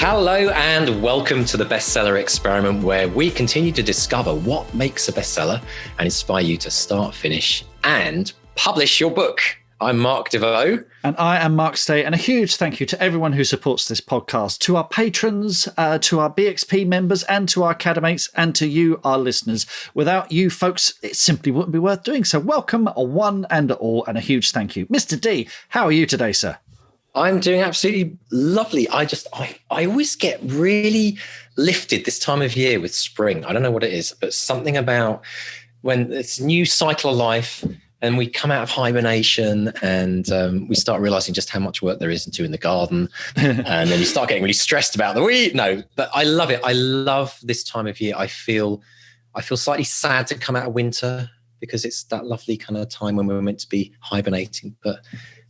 Hello and welcome to the Bestseller Experiment, where we continue to discover what makes a bestseller and inspire you to start, finish, and publish your book. I'm Mark DeVoe. And I am Mark Stay. And a huge thank you to everyone who supports this podcast, to our patrons, to our BXP members, and to our academates, and to you, our listeners. Without you folks, it simply wouldn't be worth doing. So welcome, one and all, and a huge thank you. Mr. D, how are you today, sir? I'm doing absolutely lovely. I always get really lifted this time of year with spring. I don't know what it is, but something about when it's a new cycle of life and we come out of hibernation and we start realizing just how much work there is to do in the garden. And then you start getting really stressed about the weed. No, but I love it. I love this time of year. I feel slightly sad to come out of winter because it's that lovely kind of time when we're meant to be hibernating. But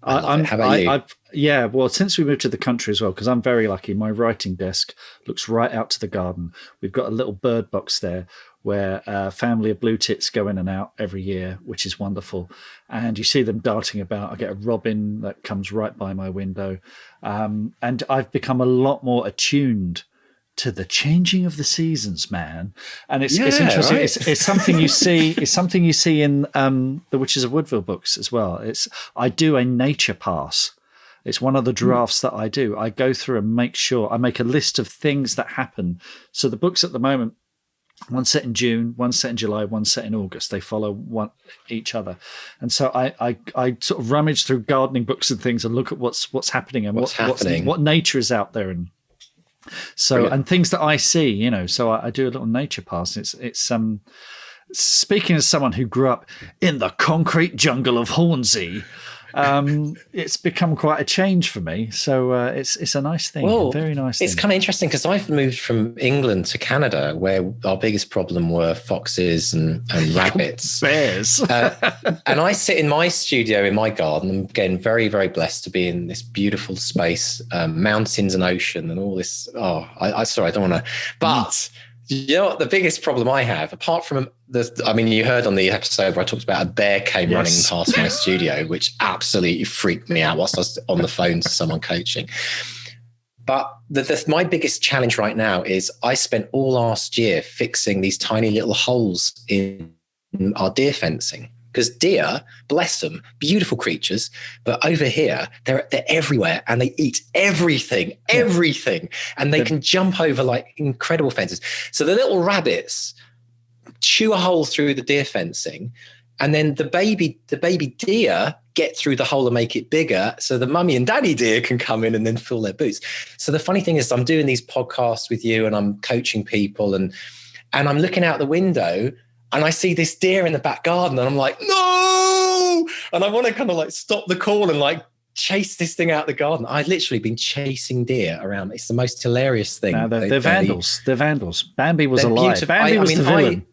how about you? Yeah, well, since we moved to the country as well, because I'm very lucky, my writing desk looks right out to the garden. We've got a little bird box there where a family of blue tits go in and out every year, which is wonderful. And you see them darting about. I get a robin that comes right by my window. And I've become a lot more attuned to the changing of the seasons, man. And it's interesting. Right. It's something you see. It's something you see in the Witches of Woodville books as well. I do a nature pass. It's one of the drafts that I do. I go through and make sure I make a list of things that happen. So the books at the moment, one's set in June, one's set in July, one's set in August. They follow each other. And so I sort of rummage through gardening books and things and look at what's happening and what nature is out there. And so, brilliant. And things that I see, so I do a little nature pass. It's speaking as someone who grew up in the concrete jungle of Hornsey, it's become quite a change for me. So it's a nice thing, a very nice thing. It's kind of interesting because I've moved from England to Canada, where our biggest problem were foxes and rabbits. Bears. And I sit in my studio in my garden. I'm getting very, very blessed to be in this beautiful space, mountains and ocean and all this. Sorry, I don't want to. But you know what? The biggest problem I have, apart from you heard on the episode where I talked about a bear came running past my studio, which absolutely freaked me out whilst I was on the phone to someone coaching. But my biggest challenge right now is I spent all last year fixing these tiny little holes in our deer fencing. Because deer, bless them, beautiful creatures, but over here, they're everywhere and they eat everything, and they can jump over like incredible fences. So the little rabbits chew a hole through the deer fencing, and then the baby deer get through the hole and make it bigger, so the mummy and daddy deer can come in and then fill their boots. So the funny thing is, I'm doing these podcasts with you and I'm coaching people, and I'm looking out the window. And I see this deer in the back garden and I'm like, no! And I want to kind of like stop the call and like chase this thing out the garden. I've literally been chasing deer around. It's the most hilarious thing. No, they're vandals. They're vandals. Bambi was alive. Beautiful. Bambi was the villain.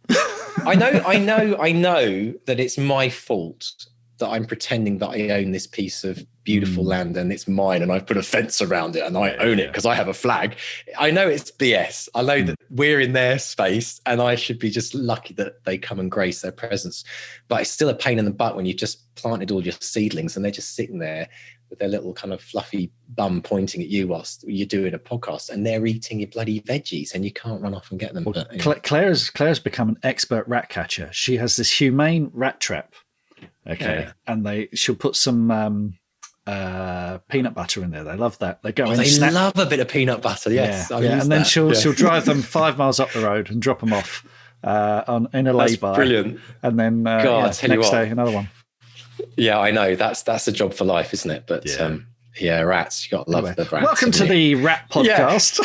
I know that it's my fault that I'm pretending that I own this piece of beautiful land and it's mine and I've put a fence around it and I own it because I have a flag. I know it's BS. I know that we're in their space and I should be just lucky that they come and grace their presence. But it's still a pain in the butt when you've just planted all your seedlings and they're just sitting there with their little kind of fluffy bum pointing at you whilst you're doing a podcast and they're eating your bloody veggies and you can't run off and get them. Well, Claire's become an expert rat catcher. She has this humane rat trap. Okay, and she'll put some peanut butter in there. They love that. They go. They love a bit of peanut butter. Yes, yeah. And then she'll drive them 5 miles up the road and drop them off in a lay-by. Brilliant. And then next day another one. Yeah, I know. That's a job for life, isn't it? But rats. You got to love the rats. Welcome to the Rat Podcast.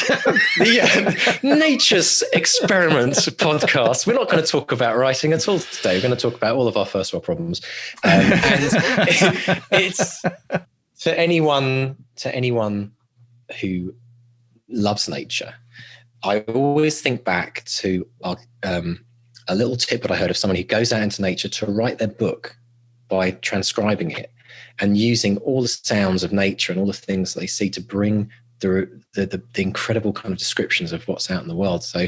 The Nature's Experiment Podcast. We're not going to talk about writing at all today. We're going to talk about all of our first world problems. And it's to anyone who loves nature. I always think back to a little tip that I heard of someone who goes out into nature to write their book by transcribing it and using all the sounds of nature and all the things they see to bring the incredible kind of descriptions of what's out in the world. So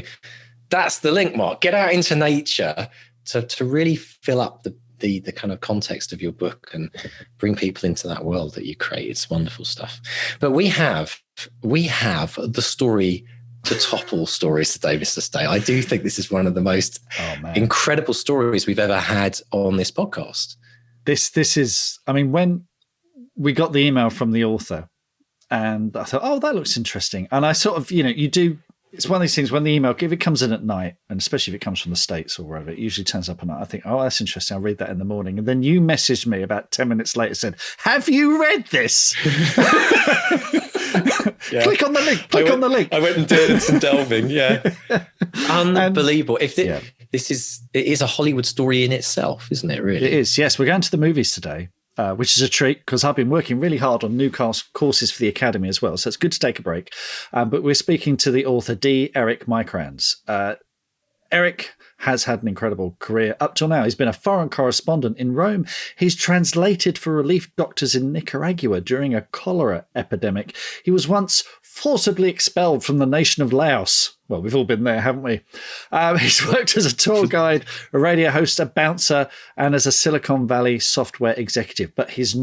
that's the link, Mark. Get out into nature to really fill up the kind of context of your book and bring people into that world that you create. It's wonderful stuff. But we have the story to top all stories today, Mr. Stay. I do think this is one of the most incredible stories we've ever had on this podcast. This is, I mean, when we got the email from the author, and I thought, oh, that looks interesting. And I sort of, it's one of these things when the email, if it comes in at night, and especially if it comes from the States or wherever, it usually turns up at night. I think, oh, that's interesting. I'll read that in the morning. And then you messaged me about 10 minutes later, said, have you read this? Yeah. Click on the link. I went and did some delving. Yeah. Unbelievable. It is a Hollywood story in itself, isn't it, really? It is, yes. We're going to the movies today. Which is a treat because I've been working really hard on new courses for the Academy as well. So it's good to take a break. But we're speaking to the author, D. Eric Maikranz. Eric has had an incredible career up till now. He's been a foreign correspondent in Rome. He's translated for relief doctors in Nicaragua during a cholera epidemic. He was once forcibly expelled from the nation of Laos. Well, we've all been there, haven't we? He's worked as a tour guide, a radio host, a bouncer, and as a Silicon Valley software executive. But his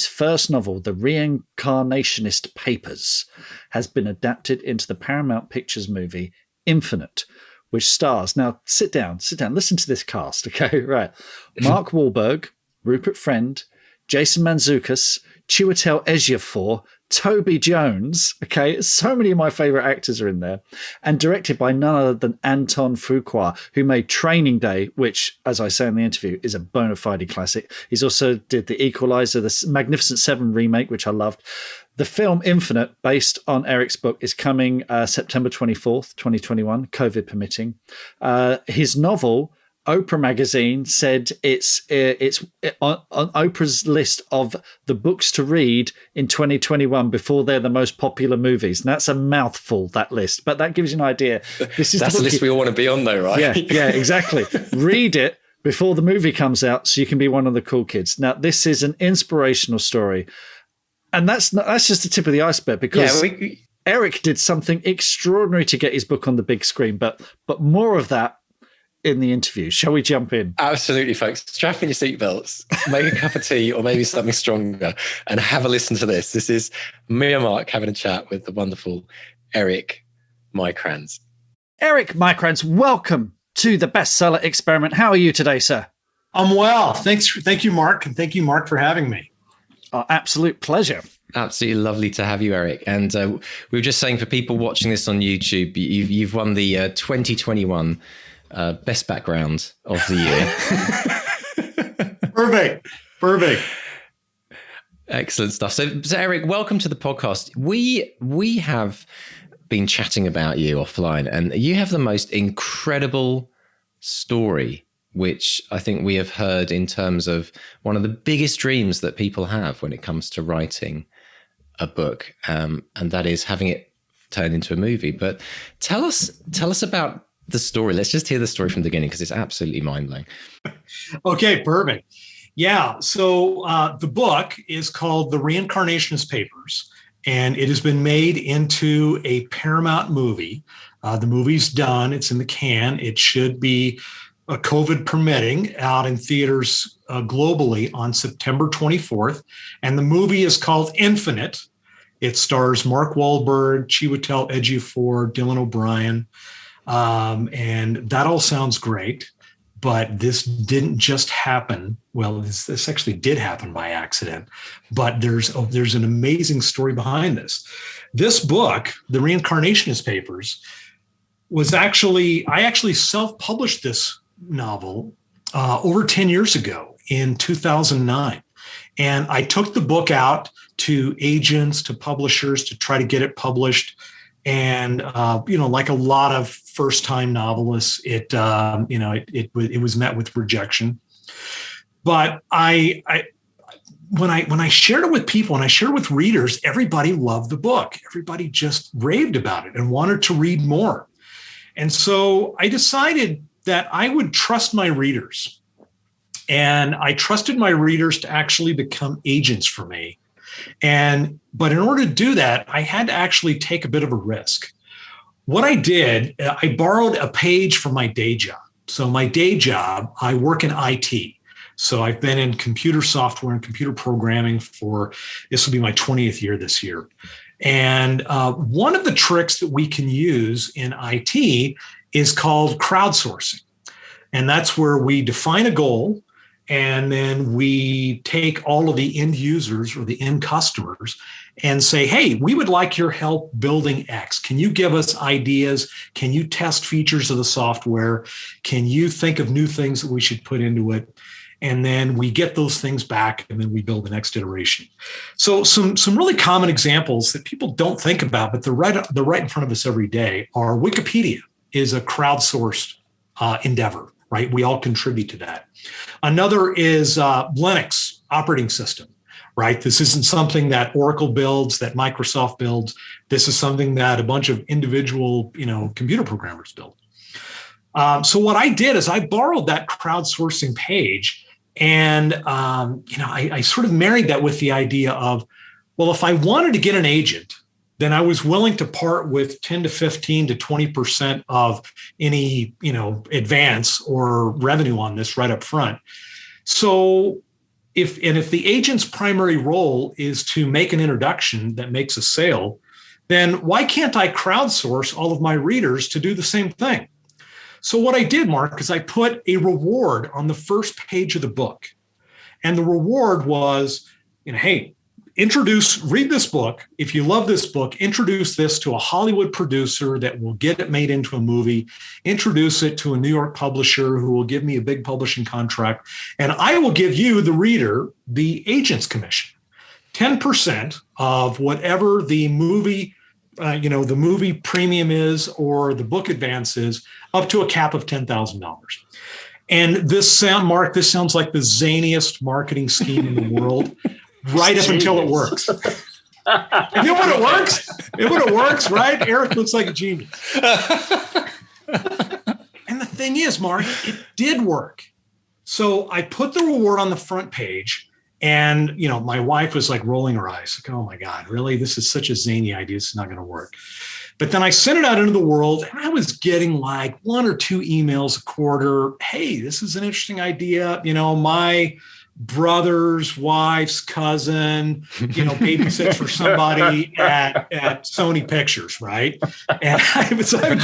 first novel, The Reincarnationist Papers, has been adapted into the Paramount Pictures movie Infinite, which stars, now sit down, listen to this cast, okay, right. Mark Wahlberg, Rupert Friend, Jason Mantzoukas, Chiwetel Ejiofor, Toby Jones, okay, so many of my favourite actors are in there, and directed by none other than Antoine Fuqua, who made Training Day, which, as I say in the interview, is a bona fide classic. He's also did The Equalizer, the Magnificent Seven remake, which I loved. The film Infinite, based on Eric's book, is coming September 24th, 2021, COVID permitting. His novel, Oprah magazine, said it's on Oprah's list of the books to read in 2021 before they're the most popular movies. And that's a mouthful, that list. But that gives you an idea. That's the list we all want to be on, though, right? Yeah, exactly. Read it before the movie comes out so you can be one of the cool kids. Now, this is an inspirational story. And that's just the tip of the iceberg because Eric did something extraordinary to get his book on the big screen. But more of that in the interview. Shall we jump in? Absolutely, folks. Strap in your seatbelts, make a cup of tea or maybe something stronger and have a listen to this. This is me and Mark having a chat with the wonderful Eric Maikranz. Eric Maikranz, welcome to the Bestseller Experiment. How are you today, sir? I'm well. Thank you, Mark. And thank you, Mark, for having me. Our absolute pleasure. Absolutely lovely to have you, Eric. And we were just saying for people watching this on YouTube, you've won the 2021 Best Background of the Year. Perfect. Excellent stuff. So Eric, welcome to the podcast. We have been chatting about you offline, and you have the most incredible story, which I think we have heard in terms of one of the biggest dreams that people have when it comes to writing a book, and that is having it turned into a movie. But tell us about the story. Let's just hear the story from the beginning because it's absolutely mind-blowing. Okay, perfect. Yeah, so the book is called The Reincarnationist Papers, and it has been made into a Paramount movie. The movie's done. It's in the can. It should be COVID permitting out in theaters globally on September 24th. And the movie is called Infinite. It stars Mark Wahlberg, Chiwetel Ejiofor, Dylan O'Brien. And that all sounds great, but this didn't just happen. Well, this actually did happen by accident, but there's an amazing story behind this. This book, The Reincarnationist Papers, I actually self-published this novel over 10 years ago in 2009. And I took the book out to agents, to publishers to try to get it published. And, like a lot of first-time novelists, it was met with rejection. But when I shared it with people and I shared it with readers, everybody loved the book. Everybody just raved about it and wanted to read more. And so I decided that I would trust my readers. And I trusted my readers to actually become agents for me. But in order to do that, I had to actually take a bit of a risk. What I did, I borrowed a page from my day job. So my day job, I work in IT. So I've been in computer software and computer programming for, this will be my 20th year this year. And one of the tricks that we can use in IT is called crowdsourcing. And that's where we define a goal, and then we take all of the end users or the end customers and say, hey, we would like your help building X. Can you give us ideas? Can you test features of the software? Can you think of new things that we should put into it? And then we get those things back, and then we build the next iteration. So some really common examples that people don't think about, but they're right in front of us every day, are Wikipedia is a crowdsourced endeavor, right? We all contribute to that. Another is Linux operating system, right? This isn't something that Oracle builds, that Microsoft builds. This is something that a bunch of individual, computer programmers build. So what I did is I borrowed that crowdsourcing page, and I sort of married that with the idea of, well, if I wanted to get an agent, then I was willing to part with 10 to 15 to 20% of any, advance or revenue on this right up front. So if the agent's primary role is to make an introduction that makes a sale, then why can't I crowdsource all of my readers to do the same thing? So what I did, Mark, is I put a reward on the first page of the book. And the reward was, hey, read this book. If you love this book, introduce this to a Hollywood producer that will get it made into a movie, introduce it to a New York publisher who will give me a big publishing contract, and I will give you, the reader, the agent's commission, 10% of whatever the movie, the movie premium is or the book advance is, up to a cap of $10,000. And this sounds like the zaniest marketing scheme in the world. Right up until it works. And then when it works, right? Eric looks like a genius. And the thing is, Mark, it did work. So I put the reward on the front page, and my wife was like rolling her eyes, like, oh my God, really? This is such a zany idea. It's not going to work. But then I sent it out into the world, and I was getting like 1 or 2 emails a quarter. Hey, this is an interesting idea. My brother's wife's cousin, babysits for somebody at Sony Pictures, right? And I was like,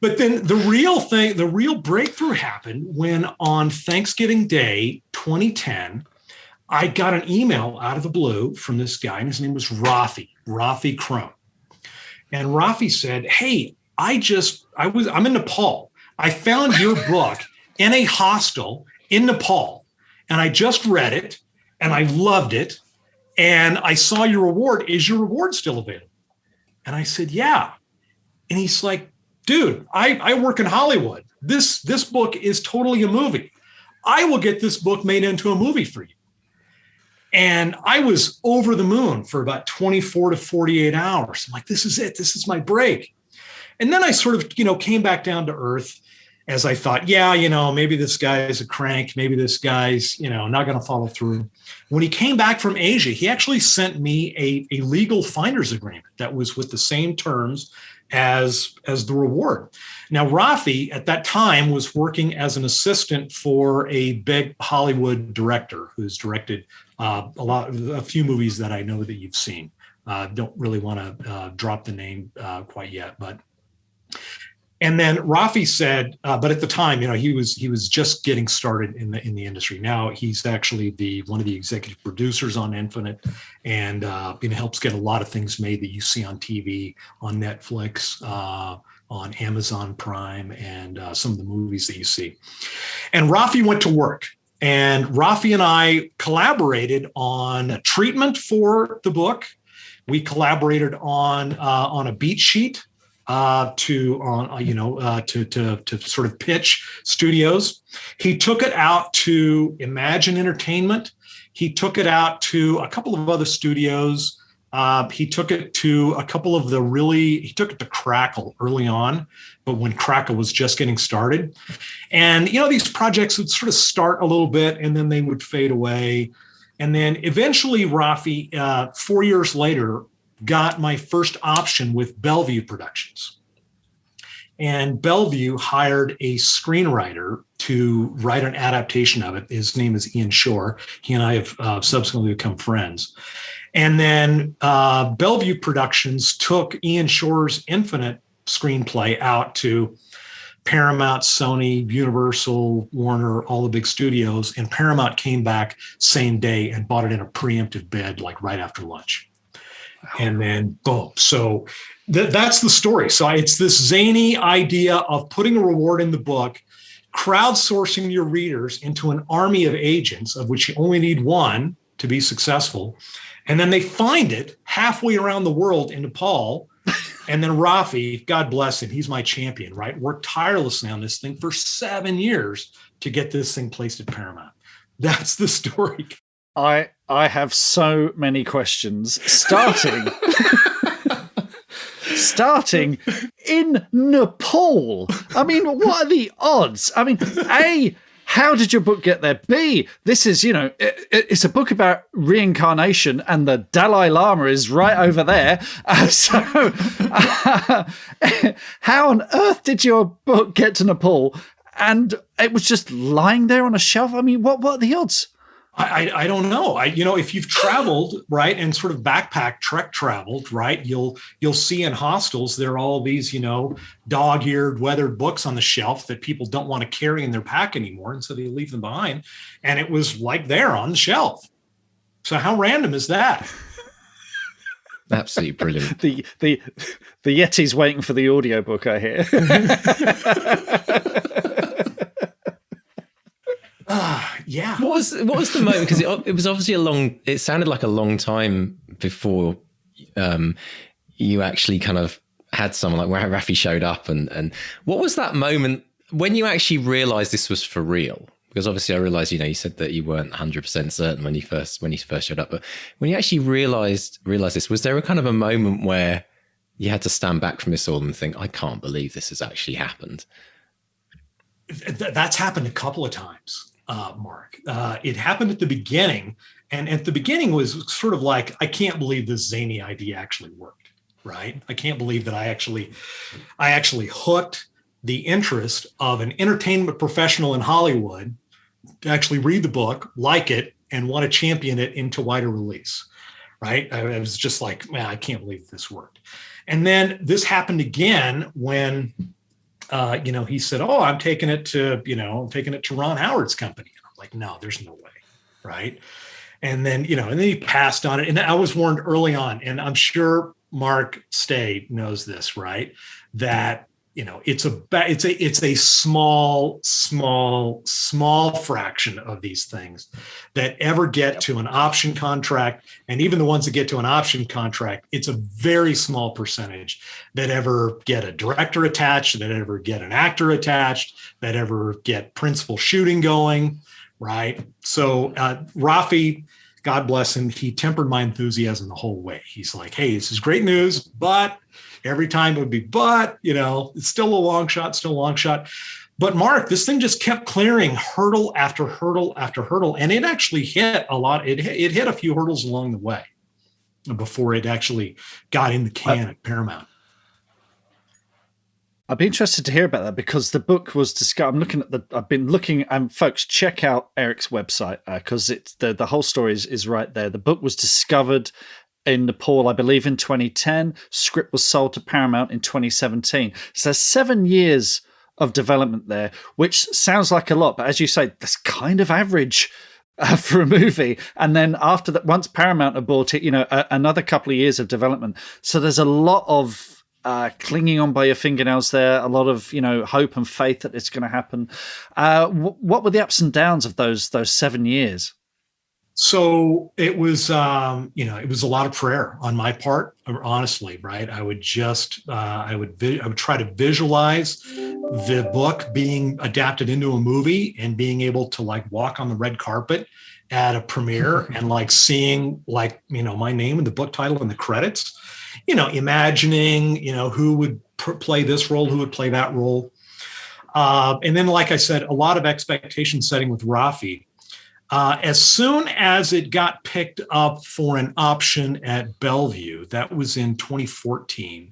but then the real breakthrough happened when on Thanksgiving Day, 2010, I got an email out of the blue from this guy, and his name was Rafi Crone. And Rafi said, hey, I'm in Nepal. I found your book in a hostel in Nepal, and I just read it, and I loved it, and I saw your reward. Is your reward still available? And I said, yeah. And he's like, dude, I work in Hollywood. This book is totally a movie. I will get this book made into a movie for you. And I was over the moon for about 24 to 48 hours. I'm like, this is it. This is my break. And then I sort of, came back down to earth, as I thought, maybe this guy is a crank. Maybe this guy's, not going to follow through. When he came back from Asia, he actually sent me a legal finder's agreement that was with the same terms as the reward. Now, Rafi at that time was working as an assistant for a big Hollywood director who's directed a few movies that I know that you've seen. Don't really want to drop the name quite yet, but. And then Rafi said, but at the time, he was just getting started in the industry. Now he's actually one of the executive producers on Infinite, and helps get a lot of things made that you see on TV, on Netflix, on Amazon Prime, and some of the movies that you see. And Rafi went to work, and Rafi and I collaborated on treatment for the book. We collaborated on a beat sheet. To sort of pitch studios. He took it out to Imagine Entertainment. He took it out to a couple of other studios. He took it to he took it to Crackle early on, but when Crackle was just getting started. And, these projects would sort of start a little bit and then they would fade away. And then eventually Rafi, 4 years later, got my first option with Bellevue Productions. And Bellevue hired a screenwriter to write an adaptation of it. His name is Ian Shore. He and I have subsequently become friends. And then Bellevue Productions took Ian Shore's Infinite screenplay out to Paramount, Sony, Universal, Warner, all the big studios. And Paramount came back same day and bought it in a preemptive bid, like right after lunch. Wow. And then boom. So that's the story. So it's this zany idea of putting a reward in the book, crowdsourcing your readers into an army of agents, of which you only need one to be successful. And then they find it halfway around the world in Nepal. And then Rafi, God bless him, he's my champion, right? Worked tirelessly on this thing for 7 years to get this thing placed at Paramount. That's the story. I have so many questions, starting in Nepal. I mean, what are the odds? I mean, A, how did your book get there? B, this is, it's a book about reincarnation and the Dalai Lama is right over there. How on earth did your book get to Nepal? And it was just lying there on a shelf? I mean, what are the odds? I don't know. If you've traveled, right, and sort of trek traveled, right, you'll see in hostels there are all these, dog-eared, weathered books on the shelf that people don't want to carry in their pack anymore, and so they leave them behind. And it was like there on the shelf. So how random is that? Absolutely brilliant. The Yeti's waiting for the audiobook, I hear. Yeah. What was the moment? Because it was obviously it sounded like a long time before you actually kind of had someone like where Rafi showed up. And what was that moment when you actually realized this was for real? Because obviously I realized, you said that you weren't 100% certain when you first showed up, but when you actually realized this, was there a kind of a moment where you had to stand back from this all and think, I can't believe this has actually happened? That's happened a couple of times. Mark. It happened at the beginning, and at the beginning was sort of like, I can't believe this zany idea actually worked, right? I can't believe that I actually hooked the interest of an entertainment professional in Hollywood to actually read the book, like it, and want to champion it into wider release, right? I was just like, man, I can't believe this worked. And then this happened again when he said, "Oh, I'm taking it to Ron Howard's company." And I'm like, "No, there's no way." Right. And then, and then he passed on it. And I was warned early on, and I'm sure Mark Stay knows this, right? That, it's a small fraction of these things that ever get to an option contract. And even the ones that get to an option contract, it's a very small percentage that ever get a director attached, that ever get an actor attached, that ever get principal shooting going, right? So Rafi, God bless him, he tempered my enthusiasm the whole way. He's like, "Hey, this is great news, but..." Every time it would be, it's still a long shot. But Mark, this thing just kept clearing hurdle after hurdle after hurdle. And it actually hit a lot. It hit a few hurdles along the way before it actually got in the can at Paramount. I'd be interested to hear about that because the book was discovered. I've been looking, and folks, check out Eric's website because it's the whole story is right there. The book was discovered in Nepal, I believe, in 2010. Script was sold to Paramount in 2017. So 7 years of development there, which sounds like a lot, but as you say, that's kind of average for a movie. And then after that, once Paramount had bought it, another couple of years of development. So there's a lot of clinging on by your fingernails there, a lot of hope and faith that it's going to happen. What were the ups and downs of those 7 years? So it was, it was a lot of prayer on my part, honestly, right? I would try to visualize the book being adapted into a movie and being able to walk on the red carpet at a premiere and seeing my name and the book title and the credits, imagining, who would play this role, who would play that role. And then, like I said, a lot of expectation setting with Rafi. As soon as it got picked up for an option at Bellevue, that was in 2014,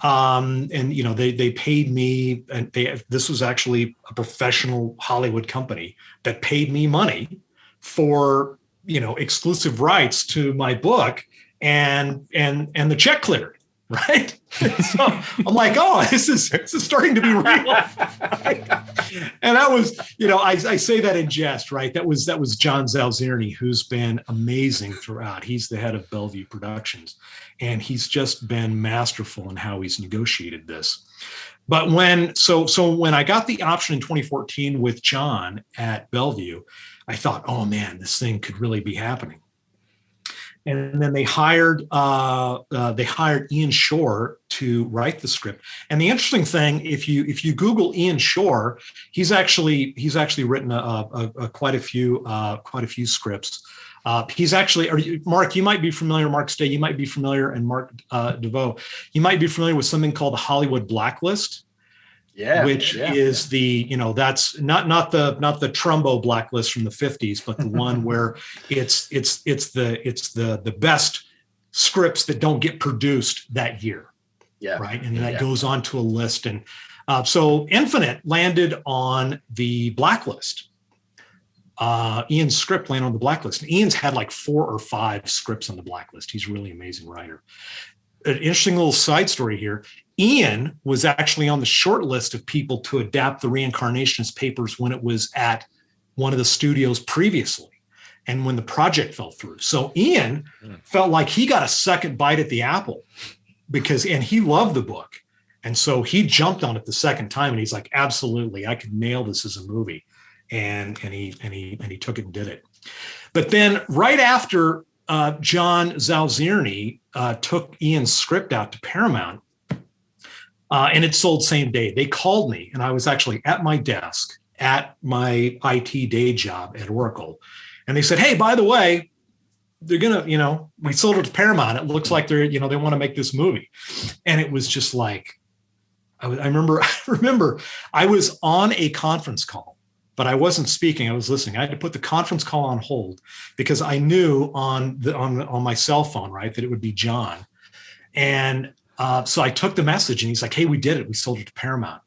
And they paid me, and this was actually a professional Hollywood company that paid me money for exclusive rights to my book, and the check cleared, right? So I'm like, oh, this is starting to be real. Right? And that was, I say that in jest, right? That was John Zalzirny, who's been amazing throughout. He's the head of Bellevue Productions, and he's just been masterful in how he's negotiated this. But when I got the option in 2014 with John at Bellevue, I thought, oh man, this thing could really be happening. And then they hired Ian Shore to write the script. And the interesting thing, if you Google Ian Shore, he's actually written quite a few scripts. He's actually, Mark, you might be familiar, Mark Stay, you might be familiar, and Mark DeVoe, you might be familiar with something called the Hollywood Blacklist. Which is the, that's not the Trumbo blacklist from the 50s, but the one where it's the best scripts that don't get produced that year. Yeah. Right. And that goes on to a list. And so Infinite landed on the blacklist. Ian's script landed on the blacklist. And Ian's had like 4 or 5 scripts on the blacklist. He's a really amazing writer. An interesting little side story here. Ian was actually on the short list of people to adapt the Reincarnationist Papers when it was at one of the studios previously, and when the project fell through. So Ian felt like he got a second bite at the apple and he loved the book. And so he jumped on it the second time, and he's like, absolutely, I could nail this as a movie. And he took it and did it. But then right after John Zalzirny took Ian's script out to Paramount, and it sold same day. They called me, and I was actually at my desk at my IT day job at Oracle. And they said, hey, by the way, they're going to, we sold it to Paramount. It looks like they want to make this movie. And it was just like, I remember I was on a conference call, but I wasn't speaking. I was listening. I had to put the conference call on hold because I knew on my cell phone, right, that it would be John. And so I took the message, and he's like, hey, we did it. We sold it to Paramount.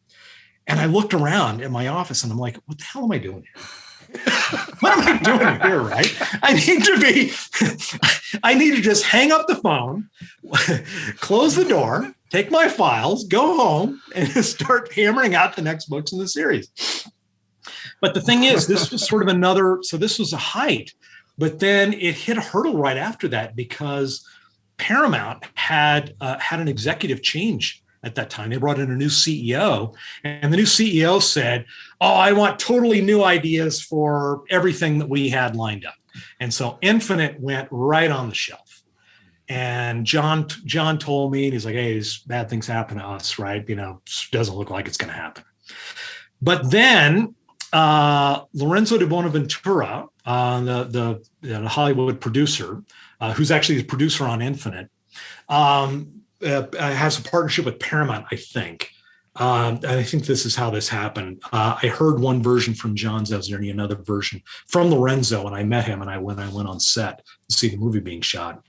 And I looked around at my office, and I'm like, what the hell am I doing here? What am I doing here, right? I need to just hang up the phone, close the door, take my files, go home, and start hammering out the next books in the series. But the thing is, this was sort of this was a height, but then it hit a hurdle right after that because Paramount had an executive change at that time. They brought in a new CEO, and the new CEO said, oh, I want totally new ideas for everything that we had lined up. And so Infinite went right on the shelf. And John told me, and he's like, hey, these bad things happen to us, right? Doesn't look like it's going to happen. But then Lorenzo de Bonaventura, the Hollywood producer, who's actually the producer on Infinite, has a partnership with Paramount, I think. I think this is how this happened. I heard one version from John Zalzirny, another version from Lorenzo, and I met him when I went on set to see the movie being shot.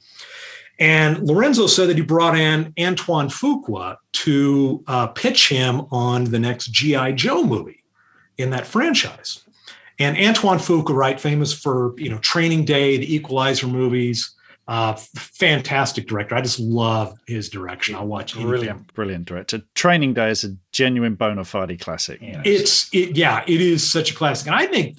And Lorenzo said that he brought in Antoine Fuqua to pitch him on the next G.I. Joe movie in that franchise. And Antoine Fuqua, right, famous for Training Day, the Equalizer movies, fantastic director. I just love his direction. I'll watch anything. Brilliant director. Training Day is a genuine bona fide classic. It is such a classic, and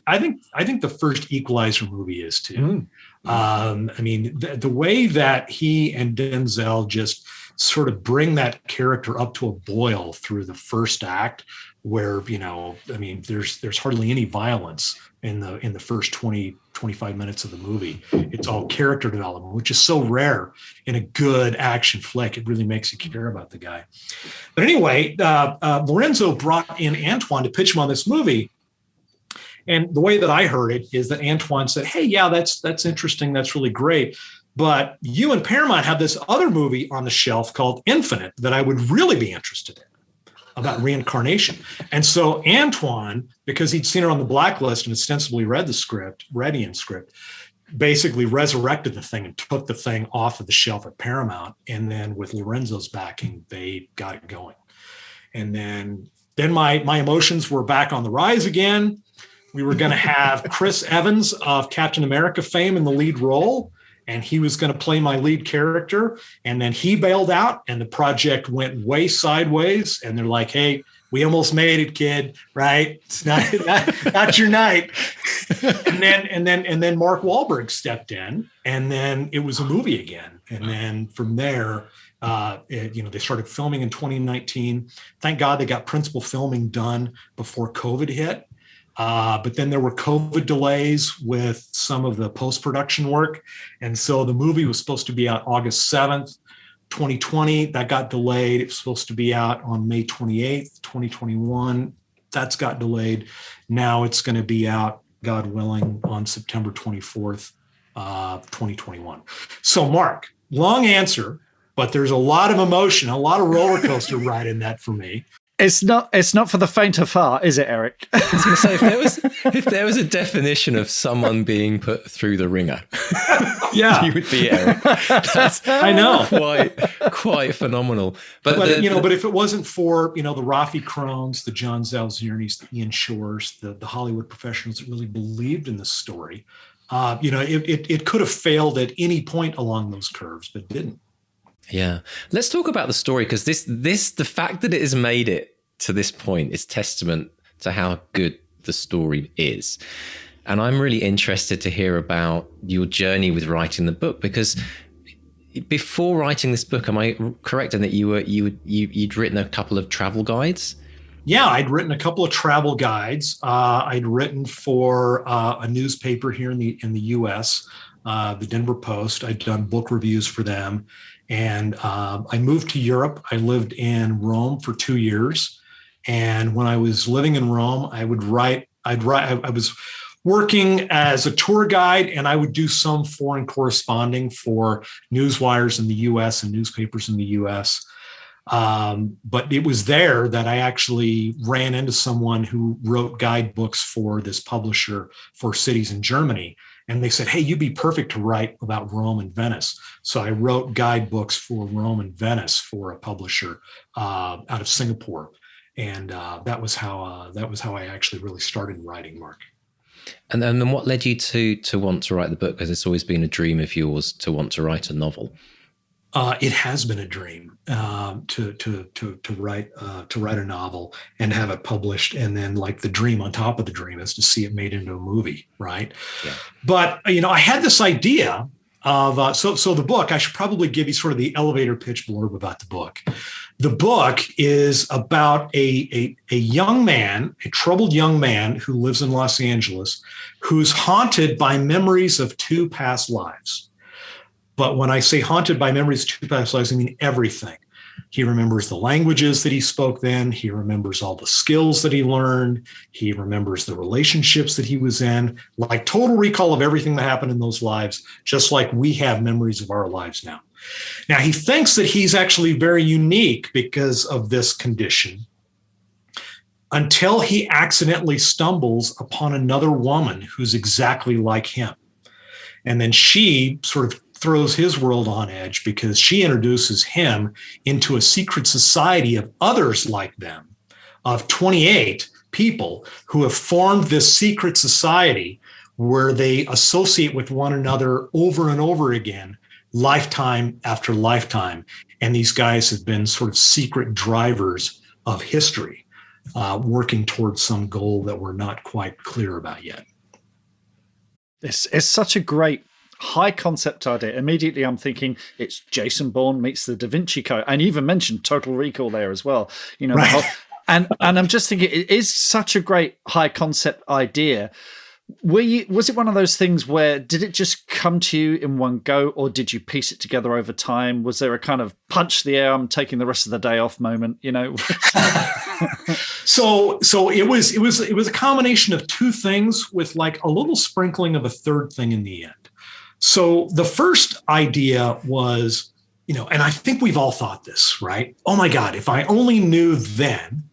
I think the first Equalizer movie is too. The way that he and Denzel just sort of bring that character up to a boil through the first act, where there's hardly any violence in the first 25 minutes of the movie. It's all character development, which is so rare in a good action flick. It really makes you care about the guy. But anyway, Lorenzo brought in Antoine to pitch him on this movie. And the way that I heard it is that Antoine said, hey, yeah, that's interesting. That's really great. But you and Paramount have this other movie on the shelf called Infinite that I would really be interested in, about reincarnation. And so Antoine, because he'd seen her on the Blacklist and ostensibly read Ian's script, basically resurrected the thing and took the thing off of the shelf at Paramount. And then with Lorenzo's backing, they got it going. And then my emotions were back on the rise again. We were going to have Chris Evans of Captain America fame in the lead role, and he was going to play my lead character. And then he bailed out, and the project went way sideways. And they're like, "Hey, we almost made it, kid. Right? It's not your night." And then Mark Wahlberg stepped in, and then it was a movie again. And then from there, they started filming in 2019. Thank God they got principal filming done before COVID hit. But then there were COVID delays with some of the post-production work. And so the movie was supposed to be out August 7th, 2020. That got delayed. It was supposed to be out on May 28th, 2021. That's got delayed. Now it's going to be out, God willing, on September 24th, 2021. So, Mark, long answer, but there's a lot of emotion, a lot of roller coaster ride in that for me. It's not for the faint of heart, is it, Eric? I was going to say, if there was a definition of someone being put through the ringer, yeah, you would be Eric. That's, I know, quite phenomenal. But if it wasn't for the Rafi Crones, the John Zalziernis, the Ian Shores, the Hollywood professionals that really believed in this story, it could have failed at any point along those curves, but didn't. Yeah. Let's talk about the story, because the fact that it has made it to this point is testament to how good the story is. And I'm really interested to hear about your journey with writing the book, because before writing this book, am I correct in that you'd written a couple of travel guides? Yeah, I'd written a couple of travel guides. I'd written for a newspaper here in the U.S., the Denver Post. I'd done book reviews for them. And I moved to Europe. I lived in Rome for 2 years. And when I was living in Rome, I was working as a tour guide, and I would do some foreign corresponding for newswires in the U.S. and newspapers in the U.S. But it was there that I actually ran into someone who wrote guidebooks for this publisher for cities in Germany. And they said, "Hey, you'd be perfect to write about Rome and Venice." So I wrote guidebooks for Rome and Venice for a publisher out of Singapore, and that was how I actually really started writing, Mark. And then what led you to want to write the book? Because it's always been a dream of yours to want to write a novel. It has been a dream to write a novel and have it published, and then like the dream on top of the dream is to see it made into a movie, right? Yeah. But I had this idea of so the book. I should probably give you sort of the elevator pitch blurb about the book. The book is about a young man, a troubled young man who lives in Los Angeles, who's haunted by memories of two past lives. But when I say haunted by memories of two past lives, I mean everything. He remembers the languages that he spoke then. He remembers all the skills that he learned. He remembers the relationships that he was in, like total recall of everything that happened in those lives, just like we have memories of our lives now. Now, he thinks that he's actually very unique because of this condition, until he accidentally stumbles upon another woman who's exactly like him. And then she sort of throws his world on edge because she introduces him into a secret society of others like them, of 28 people who have formed this secret society where they associate with one another over and over again, lifetime after lifetime. And these guys have been sort of secret drivers of history, working towards some goal that we're not quite clear about yet. It's such a great high concept idea. Immediately I'm thinking it's Jason Bourne meets the Da Vinci Code. And you even mentioned Total Recall there as well. Right. And I'm just thinking it is such a great high concept idea. Was it one of those things where did it just come to you in one go, or did you piece it together over time? Was there a kind of punch the air, I'm taking the rest of the day off moment, So it was a combination of two things with like a little sprinkling of a third thing in the end. So the first idea was, and I think we've all thought this, right? Oh my God, if I only knew then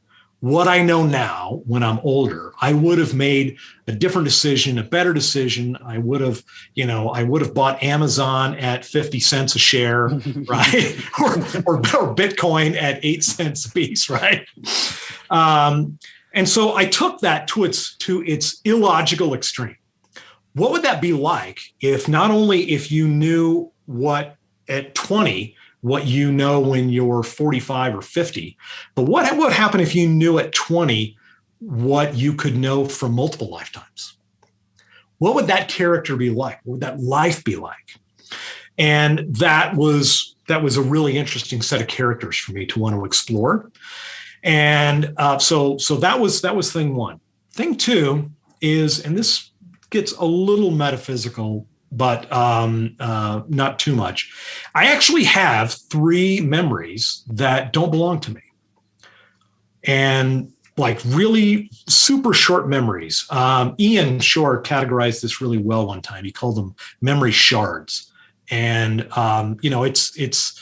what I know now when I'm older, I would have made a different decision, a better decision. I would have bought Amazon at 50 cents a share, right? or Bitcoin at 8 cents a piece, right? And so I took that to its illogical extreme. What would that be like if not only if you knew what at 20, what you know when you're 45 or 50, but what would happen if you knew at 20 what you could know from multiple lifetimes? What would that character be like? What would that life be like? And that was a really interesting set of characters for me to want to explore. And so that was thing one. Thing two is, and this gets a little metaphysical, but not too much. I actually have 3 memories that don't belong to me. And like really super short memories. Ian Shore categorized this really well one time. He called them memory shards. And, it's,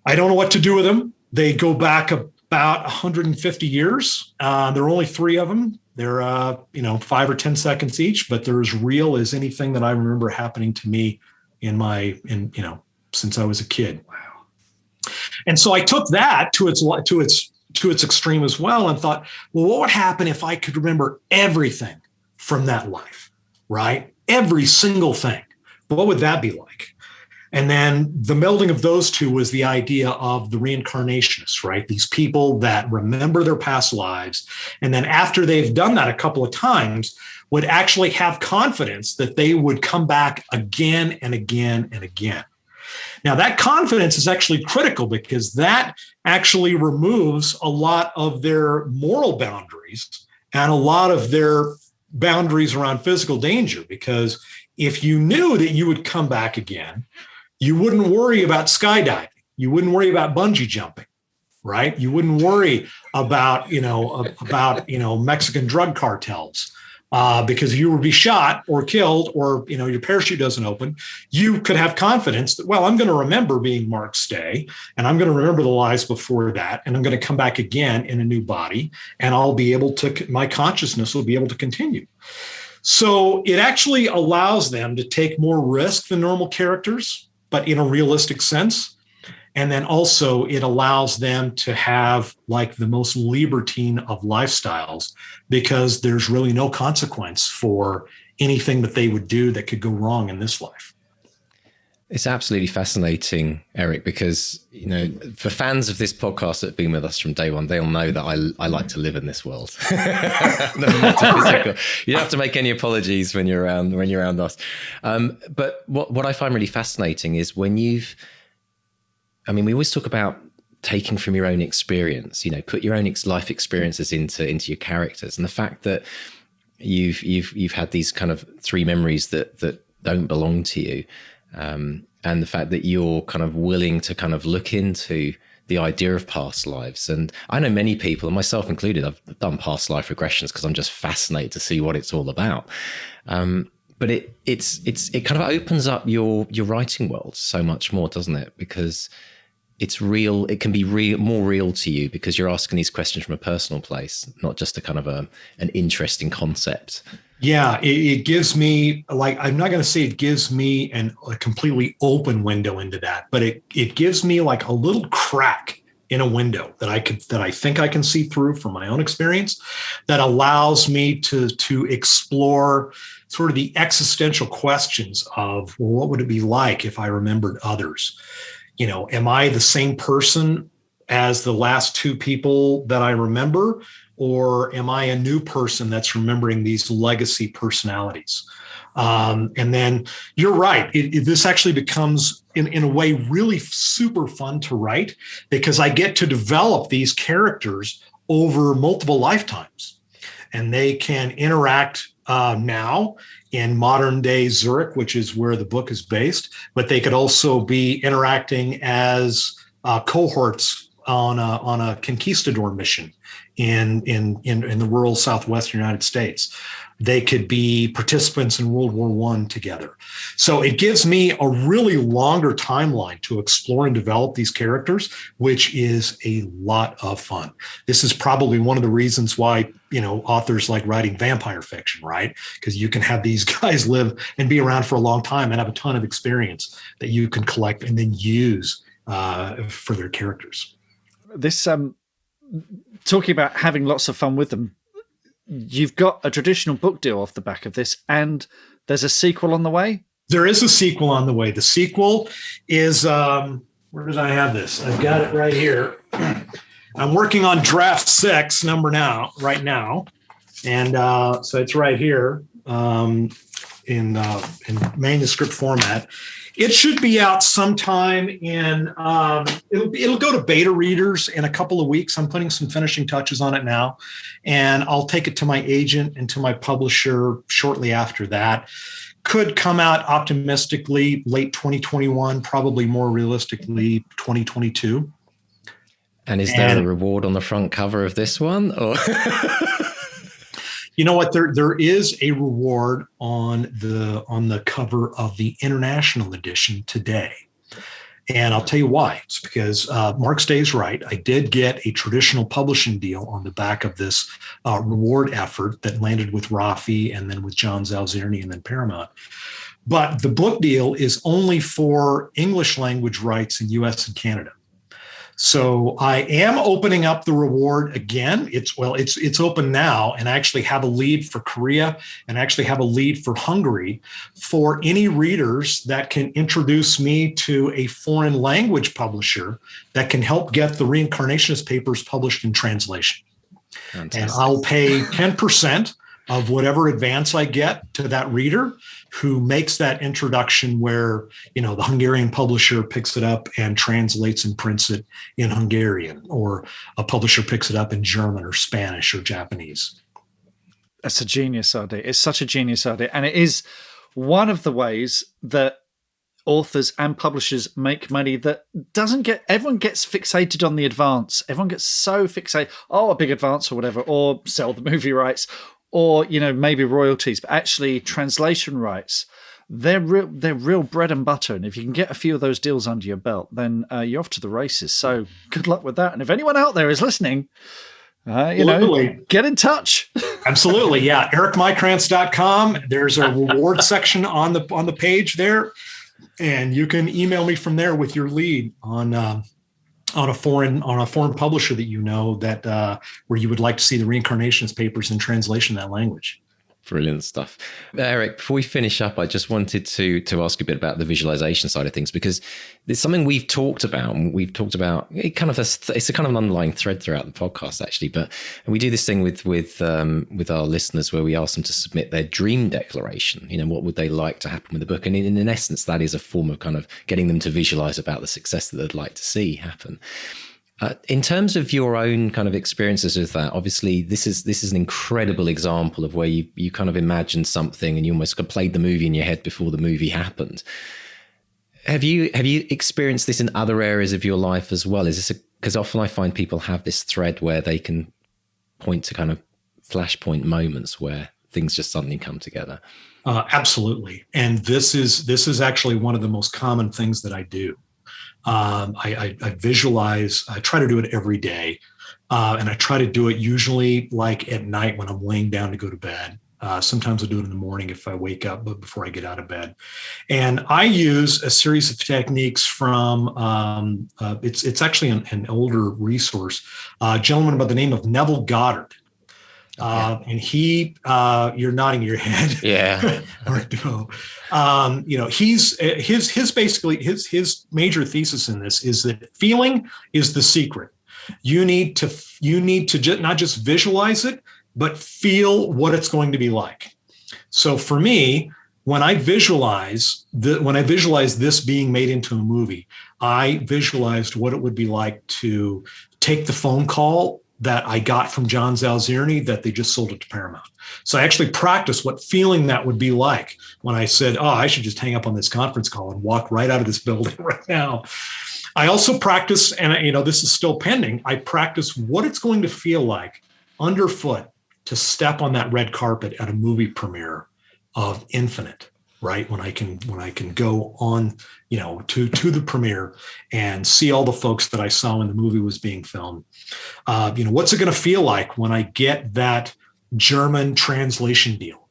I don't know what to do with them. They go back about 150 years. There are only 3 of them. They're, 5 or 10 seconds each, but they're as real as anything that I remember happening to me since I was a kid. Wow. And so I took that to its extreme as well and thought, well, what would happen if I could remember everything from that life, right? Every single thing. What would that be like? And then the melding of those two was the idea of the reincarnationists, right? These people that remember their past lives. And then after they've done that a couple of times, would actually have confidence that they would come back again and again and again. Now, that confidence is actually critical because that actually removes a lot of their moral boundaries and a lot of their boundaries around physical danger. Because if you knew that you would come back again, you wouldn't worry about skydiving. You wouldn't worry about bungee jumping, right? You wouldn't worry about Mexican drug cartels because you would be shot or killed or, your parachute doesn't open. You could have confidence that, well, I'm going to remember being Mark Stay and I'm going to remember the lives before that. And I'm going to come back again in a new body and my consciousness will be able to continue. So it actually allows them to take more risk than normal characters, but in a realistic sense. And then also it allows them to have like the most libertine of lifestyles because there's really no consequence for anything that they would do that could go wrong in this life. It's absolutely fascinating, Eric, because, for fans of this podcast that have been with us from day one, they'll know that I like to live in this world. No matter physical. You don't have to make any apologies when you're around us. But what I find really fascinating is when we always talk about taking from your own experience, put your own life experiences into your characters. And the fact that you've had these kind of 3 memories that don't belong to you. And the fact that you're kind of willing to kind of look into the idea of past lives. And I know many people, and myself included, I've done past life regressions because I'm just fascinated to see what it's all about. But it kind of opens up your writing world so much more, doesn't it? Because it's real. It can be more real to you because you're asking these questions from a personal place, not just a kind of an interesting concept. Yeah, it gives me, I'm not going to say it gives me a completely open window into that, but it gives me like a little crack in a window that I think I can see through from my own experience that allows me to explore sort of the existential questions of, well, what would it be like if I remembered others? Am I the same person as the last 2 people that I remember? Or am I a new person that's remembering these legacy personalities? And then you're right. This actually becomes, in a way, really super fun to write because I get to develop these characters over multiple lifetimes. And they can interact now in modern day Zurich, which is where the book is based, but they could also be interacting as cohorts on a conquistador mission in the rural Southwestern United States. They could be participants in World War I together. So it gives me a really longer timeline to explore and develop these characters, which is a lot of fun. This is probably one of the reasons why, authors like writing vampire fiction, right? Because you can have these guys live and be around for a long time and have a ton of experience that you can collect and then use for their characters. This, talking about having lots of fun with them, you've got a traditional book deal off the back of this, and there's a sequel on the way? There is a sequel on the way. The sequel is, where did I have this? I've got it right here. I'm working on draft 6 right now. And so it's right here in manuscript format. It should be out sometime in, it'll go to beta readers in a couple of weeks. I'm putting some finishing touches on it now, and I'll take it to my agent and to my publisher shortly after that. Could come out optimistically late 2021, probably more realistically 2022. And is there a reward on the front cover of this one? Or You know what? There is a reward on the cover of the international edition today. And I'll tell you why. It's because Mark stays right. I did get a traditional publishing deal on the back of this reward effort that landed with Rafi and then with John Zalzirni and then Paramount. But the book deal is only for English language rights in US and Canada. So I am opening up the reward again. It's open now, and I actually have a lead for Korea and actually have a lead for Hungary for any readers that can introduce me to a foreign language publisher that can help get the Reincarnationist Papers published in translation. Fantastic. And I'll pay 10% of whatever advance I get to that reader who makes that introduction where, the Hungarian publisher picks it up and translates and prints it in Hungarian, or a publisher picks it up in German or Spanish or Japanese. That's a genius idea. It's such a genius idea. And it is one of the ways that authors and publishers make money that everyone gets fixated on the advance. Everyone gets so fixated, a big advance or whatever, or sell the movie rights, or, maybe royalties, but actually translation rights, they're real bread and butter. And if you can get a few of those deals under your belt, then you're off to the races. So good luck with that. And if anyone out there is listening, get in touch. Absolutely. Yeah. EricMaikranz.com. There's a reward section on the page there. And you can email me from there with your lead on a foreign publisher that where you would like to see the Reincarnationist Papers in translation in that language. Brilliant stuff. Eric, before we finish up, I just wanted to ask you a bit about the visualization side of things, because it's something we've talked about. And we've talked about it it's a kind of an underlying thread throughout the podcast, actually. But we do this thing with our listeners where we ask them to submit their dream declaration. What would they like to happen with the book? And in essence, that is a form of kind of getting them to visualize about the success that they'd like to see happen. In terms of your own kind of experiences with that, obviously this is an incredible example of where you kind of imagined something and you almost played the movie in your head before the movie happened. Have you experienced this in other areas of your life as well? Is this because often I find people have this thread where they can point to kind of flashpoint moments where things just suddenly come together? Absolutely. And this is actually one of the most common things that I do. I visualize. I try to do it every day, and I try to do it usually like at night when I'm laying down to go to bed. Sometimes I do it in the morning if I wake up, but before I get out of bed. And I use a series of techniques from it's actually an older resource. A gentleman by the name of Neville Goddard. And he, you're nodding your head. Yeah. He's his major thesis in this is that feeling is the secret. You need to not just visualize it, but feel what it's going to be like. So for me, when I visualize this being made into a movie, I visualized what it would be like to take the phone call that I got from John Zalzirni that they just sold it to Paramount. So I actually practiced what feeling that would be like when I said, I should just hang up on this conference call and walk right out of this building right now. I also practice, and this is still pending, I practice what it's going to feel like underfoot to step on that red carpet at a movie premiere of Infinite, right? When I can go on, to the premiere and see all the folks that I saw when the movie was being filmed. What's it going to feel like when I get that German translation deal,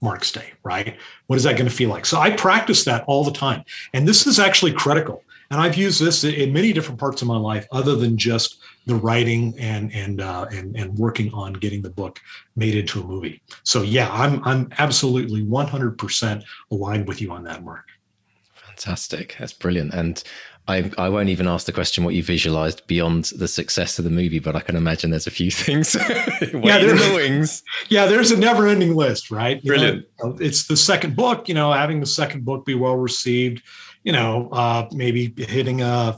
Mark's Day, right? What is that going to feel like? So I practice that all the time. And this is actually critical. And I've used this in many different parts of my life, other than just the writing and working on getting the book made into a movie. So yeah, I'm absolutely 100% aligned with you on that, Mark. Fantastic. That's brilliant. And I won't even ask the question what you visualized beyond the success of the movie, but I can imagine there's a few things waiting in the wings. Yeah, there's a never-ending list, right? Brilliant. It's the second book, having the second book be well received, maybe hitting a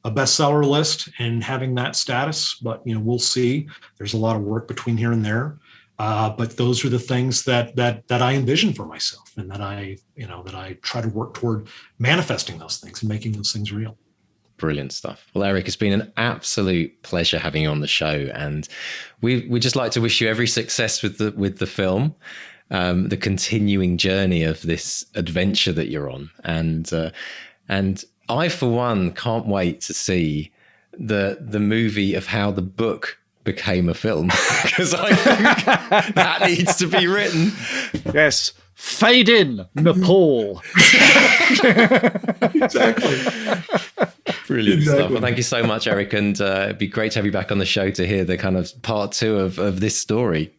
bestseller list and having that status, but we'll see. There's a lot of work between here and there. But those are the things that I envision for myself, and that I try to work toward manifesting those things and making those things real. Brilliant stuff. Well, Eric, it's been an absolute pleasure having you on the show, and we just like to wish you every success with the film, the continuing journey of this adventure that you're on, and I, for one, can't wait to see the movie of how the book became a film, because I think that needs to be written. Yes. Fade in, Nepal. Exactly. Brilliant stuff. Well, thank you so much, Eric. And it'd be great to have you back on the show to hear the kind of part 2 of this story.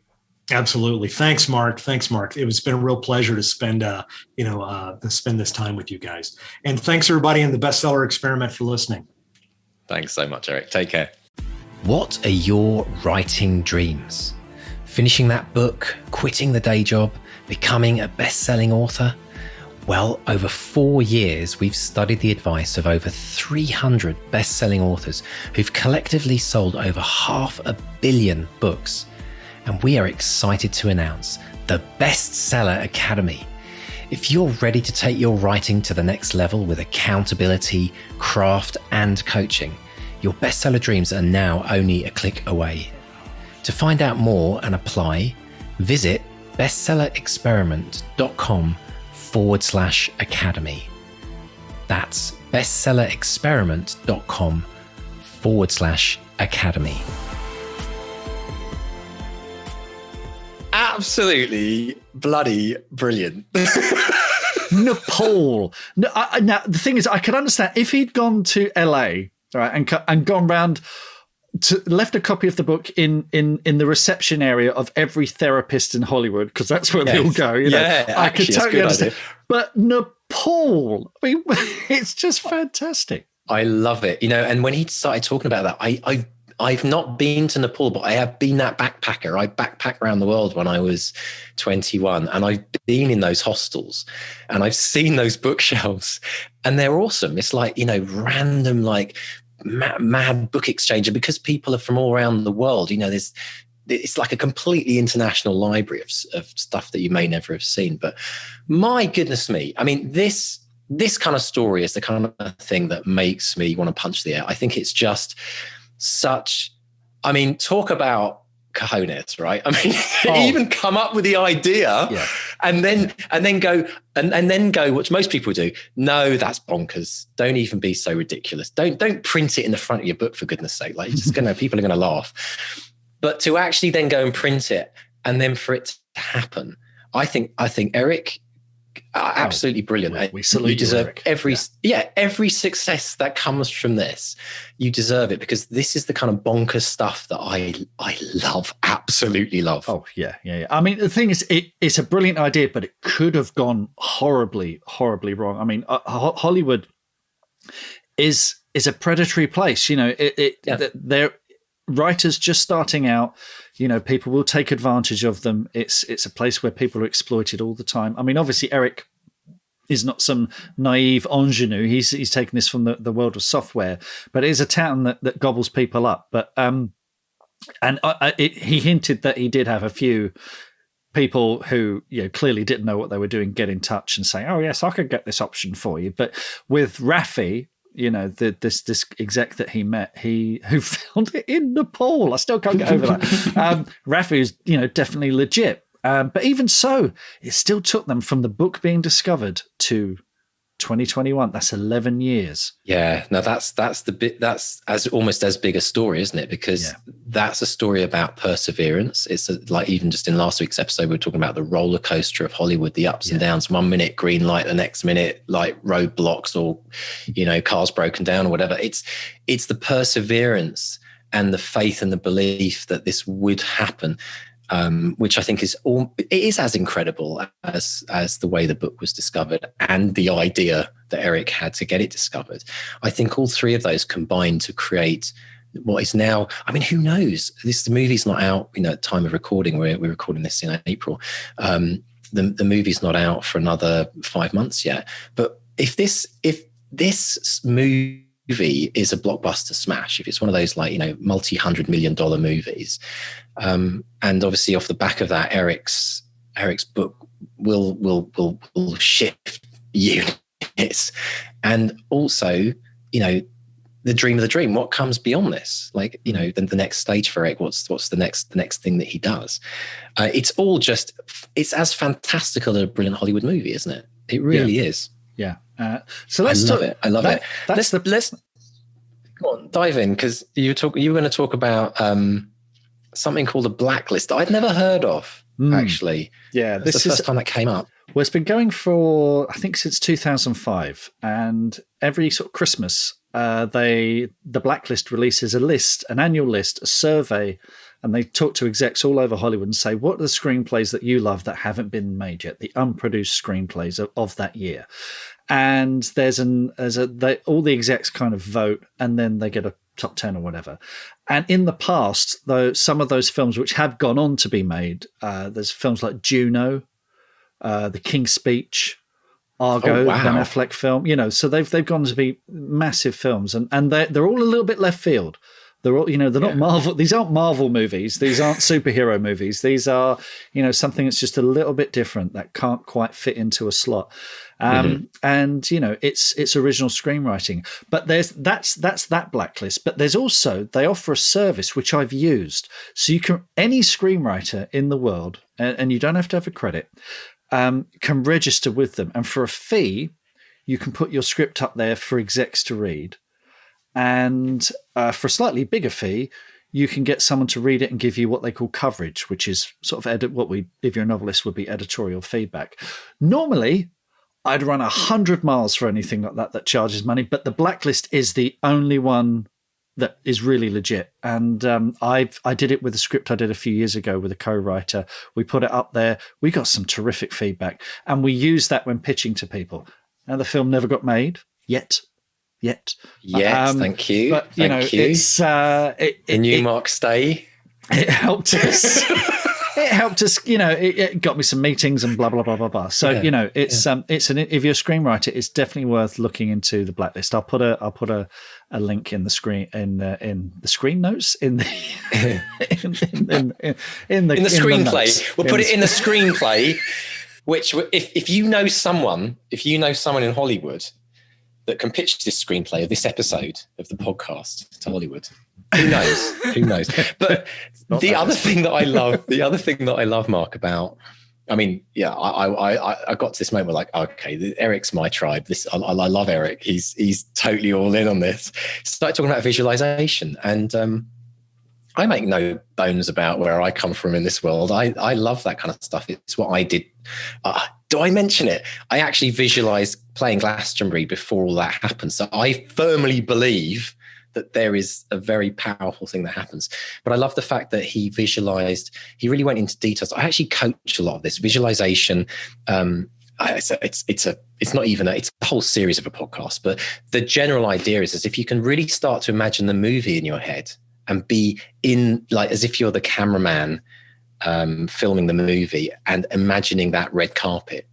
Absolutely. Thanks, Mark. It's been a real pleasure to spend, spend this time with you guys. And thanks everybody in the Bestseller Experiment for listening. Thanks so much, Eric. Take care. What are your writing dreams? Finishing that book, quitting the day job, becoming a best-selling author? Well, over 4 years, we've studied the advice of over 300 best-selling authors who've collectively sold over 500 million books. And we are excited to announce the Bestseller Academy. If you're ready to take your writing to the next level with accountability, craft, and coaching, your bestseller dreams are now only a click away. To find out more and apply, visit bestsellerexperiment.com/academy. That's bestsellerexperiment.com/academy. Absolutely bloody brilliant. Nepal. Now, the thing is, I could understand if he'd gone to LA, right, and gone round left a copy of the book in the reception area of every therapist in Hollywood, because that's where they all go. I could totally understand. Idea. But Nepal, I mean, it's just fantastic. I love it. And when he started talking about that, I've not been to Nepal, but I have been that backpacker. I backpacked around the world when I was 21, and I've been in those hostels, and I've seen those bookshelves, and they're awesome. It's like, random, like mad book exchange. And because people are from all around the world, it's like a completely international library of stuff that you may never have seen. But my goodness me, I mean, this kind of story is the kind of thing that makes me want to punch the air. I think it's just talk about cojones, right? I mean, even come up with the idea and then go, which most people do. No, that's bonkers. Don't even be so ridiculous. Don't print it in the front of your book, for goodness sake. Like, it's just people are going to laugh. But to actually then go and print it and then for it to happen, I think Eric, absolutely brilliant. We salute you deserve Eric. every success that comes from this. You deserve it, because this is the kind of bonkers stuff that I love, absolutely love. Oh yeah. I mean, the thing is, it's a brilliant idea, but it could have gone horribly, horribly wrong. I mean, Hollywood is a predatory place. They're writers just starting out. People will take advantage of them. It's a place where people are exploited all the time. I mean, obviously, Eric is not some naive ingenue. He's taken this from the world of software, but it is a town that gobbles people up. But he hinted that he did have a few people who clearly didn't know what they were doing get in touch and say, "Oh yes, I could get this option for you." But with Raffi, this exec that he met, who filmed it in Nepal. I still can't get over that. Rafu's, definitely legit. But even so, it still took them from the book being discovered to 2021. That's 11 years. Yeah, no, that's almost as big a story, isn't it? Because that's a story about perseverance. It's like, even just in last week's episode, we were talking about the roller coaster of Hollywood, the ups and downs. 1 minute green light, the next minute like roadblocks, or cars broken down or whatever. It's the perseverance and the faith and the belief that this would happen. Which I think is as incredible as the way the book was discovered and the idea that Eric had to get it discovered. I think all three of those combined to create what is now, who knows? The movie's not out, at the time of recording. We're recording this in April. The movie's not out for another 5 months yet. But if this movie is a blockbuster smash, if it's one of those multi-$100 million movies, and obviously off the back of that, Eric's book will shift units, and also the dream of the dream. What comes beyond this? The next stage for Eric. What's the next thing that he does? It's as fantastical as a brilliant Hollywood movie, isn't it? It really is. Yeah. So let's talk. I love it. Let's go on, dive in, because you were going to talk about something called a Blacklist I'd never heard of, actually. Yeah, this is the first time that came up. Well, it's been going for, I think, since 2005, and every sort of Christmas, the Blacklist releases a list, an annual list, a survey, and they talk to execs all over Hollywood and say, what are the screenplays that you love that haven't been made yet, the unproduced screenplays of that year? And all the execs kind of vote, and then they get a top 10 or whatever. And in the past, though, some of those films which have gone on to be made, there's films like Juno, The King's Speech, Argo, Ben Affleck film, so they've gone to be massive films, and they're all a little bit left field. They're all, they're not Marvel. These aren't Marvel movies. These aren't superhero movies. These are, something that's just a little bit different that can't quite fit into a slot. And it's original screenwriting. But that's that Blacklist. But there's also, they offer a service which I've used. So you can, any screenwriter in the world, and you don't have to have a credit, can register with them, and for a fee, you can put your script up there for execs to read. And for a slightly bigger fee, you can get someone to read it and give you what they call coverage, which is sort of if you're a novelist, would be editorial feedback. Normally, I'd run 100 miles for anything like that charges money, but the Blacklist is the only one that is really legit. And I did it with a script I did a few years ago with a co-writer. We put it up there. We got some terrific feedback, and we used that when pitching to people. And the film never got made yet. Yes, thank you. But it's the new Mark Stay. It helped us. It got me some meetings and blah blah blah blah blah. So if you're a screenwriter, it's definitely worth looking into the Blacklist. I'll put a link in the screen in the screen notes in the screenplay. We'll put it in the screenplay. Which, if you know someone in Hollywood that can pitch this screenplay of this episode of the podcast to Hollywood, who knows? But the other thing that I love, Mark, about, I got to this moment where okay, Eric's my tribe. I love Eric. He's totally all in on this. Started talking about visualization, and I make no bones about where I come from in this world. I love that kind of stuff. It's what I did. Do I mention it? I actually visualized playing Glastonbury before all that happened. So I firmly believe that there is a very powerful thing that happens. But I love the fact that he really went into details. I actually coach a lot of this visualization. It's a whole series of a podcast, but the general idea is if you can really start to imagine the movie in your head and be in, as if you're the cameraman filming the movie and imagining that red carpet,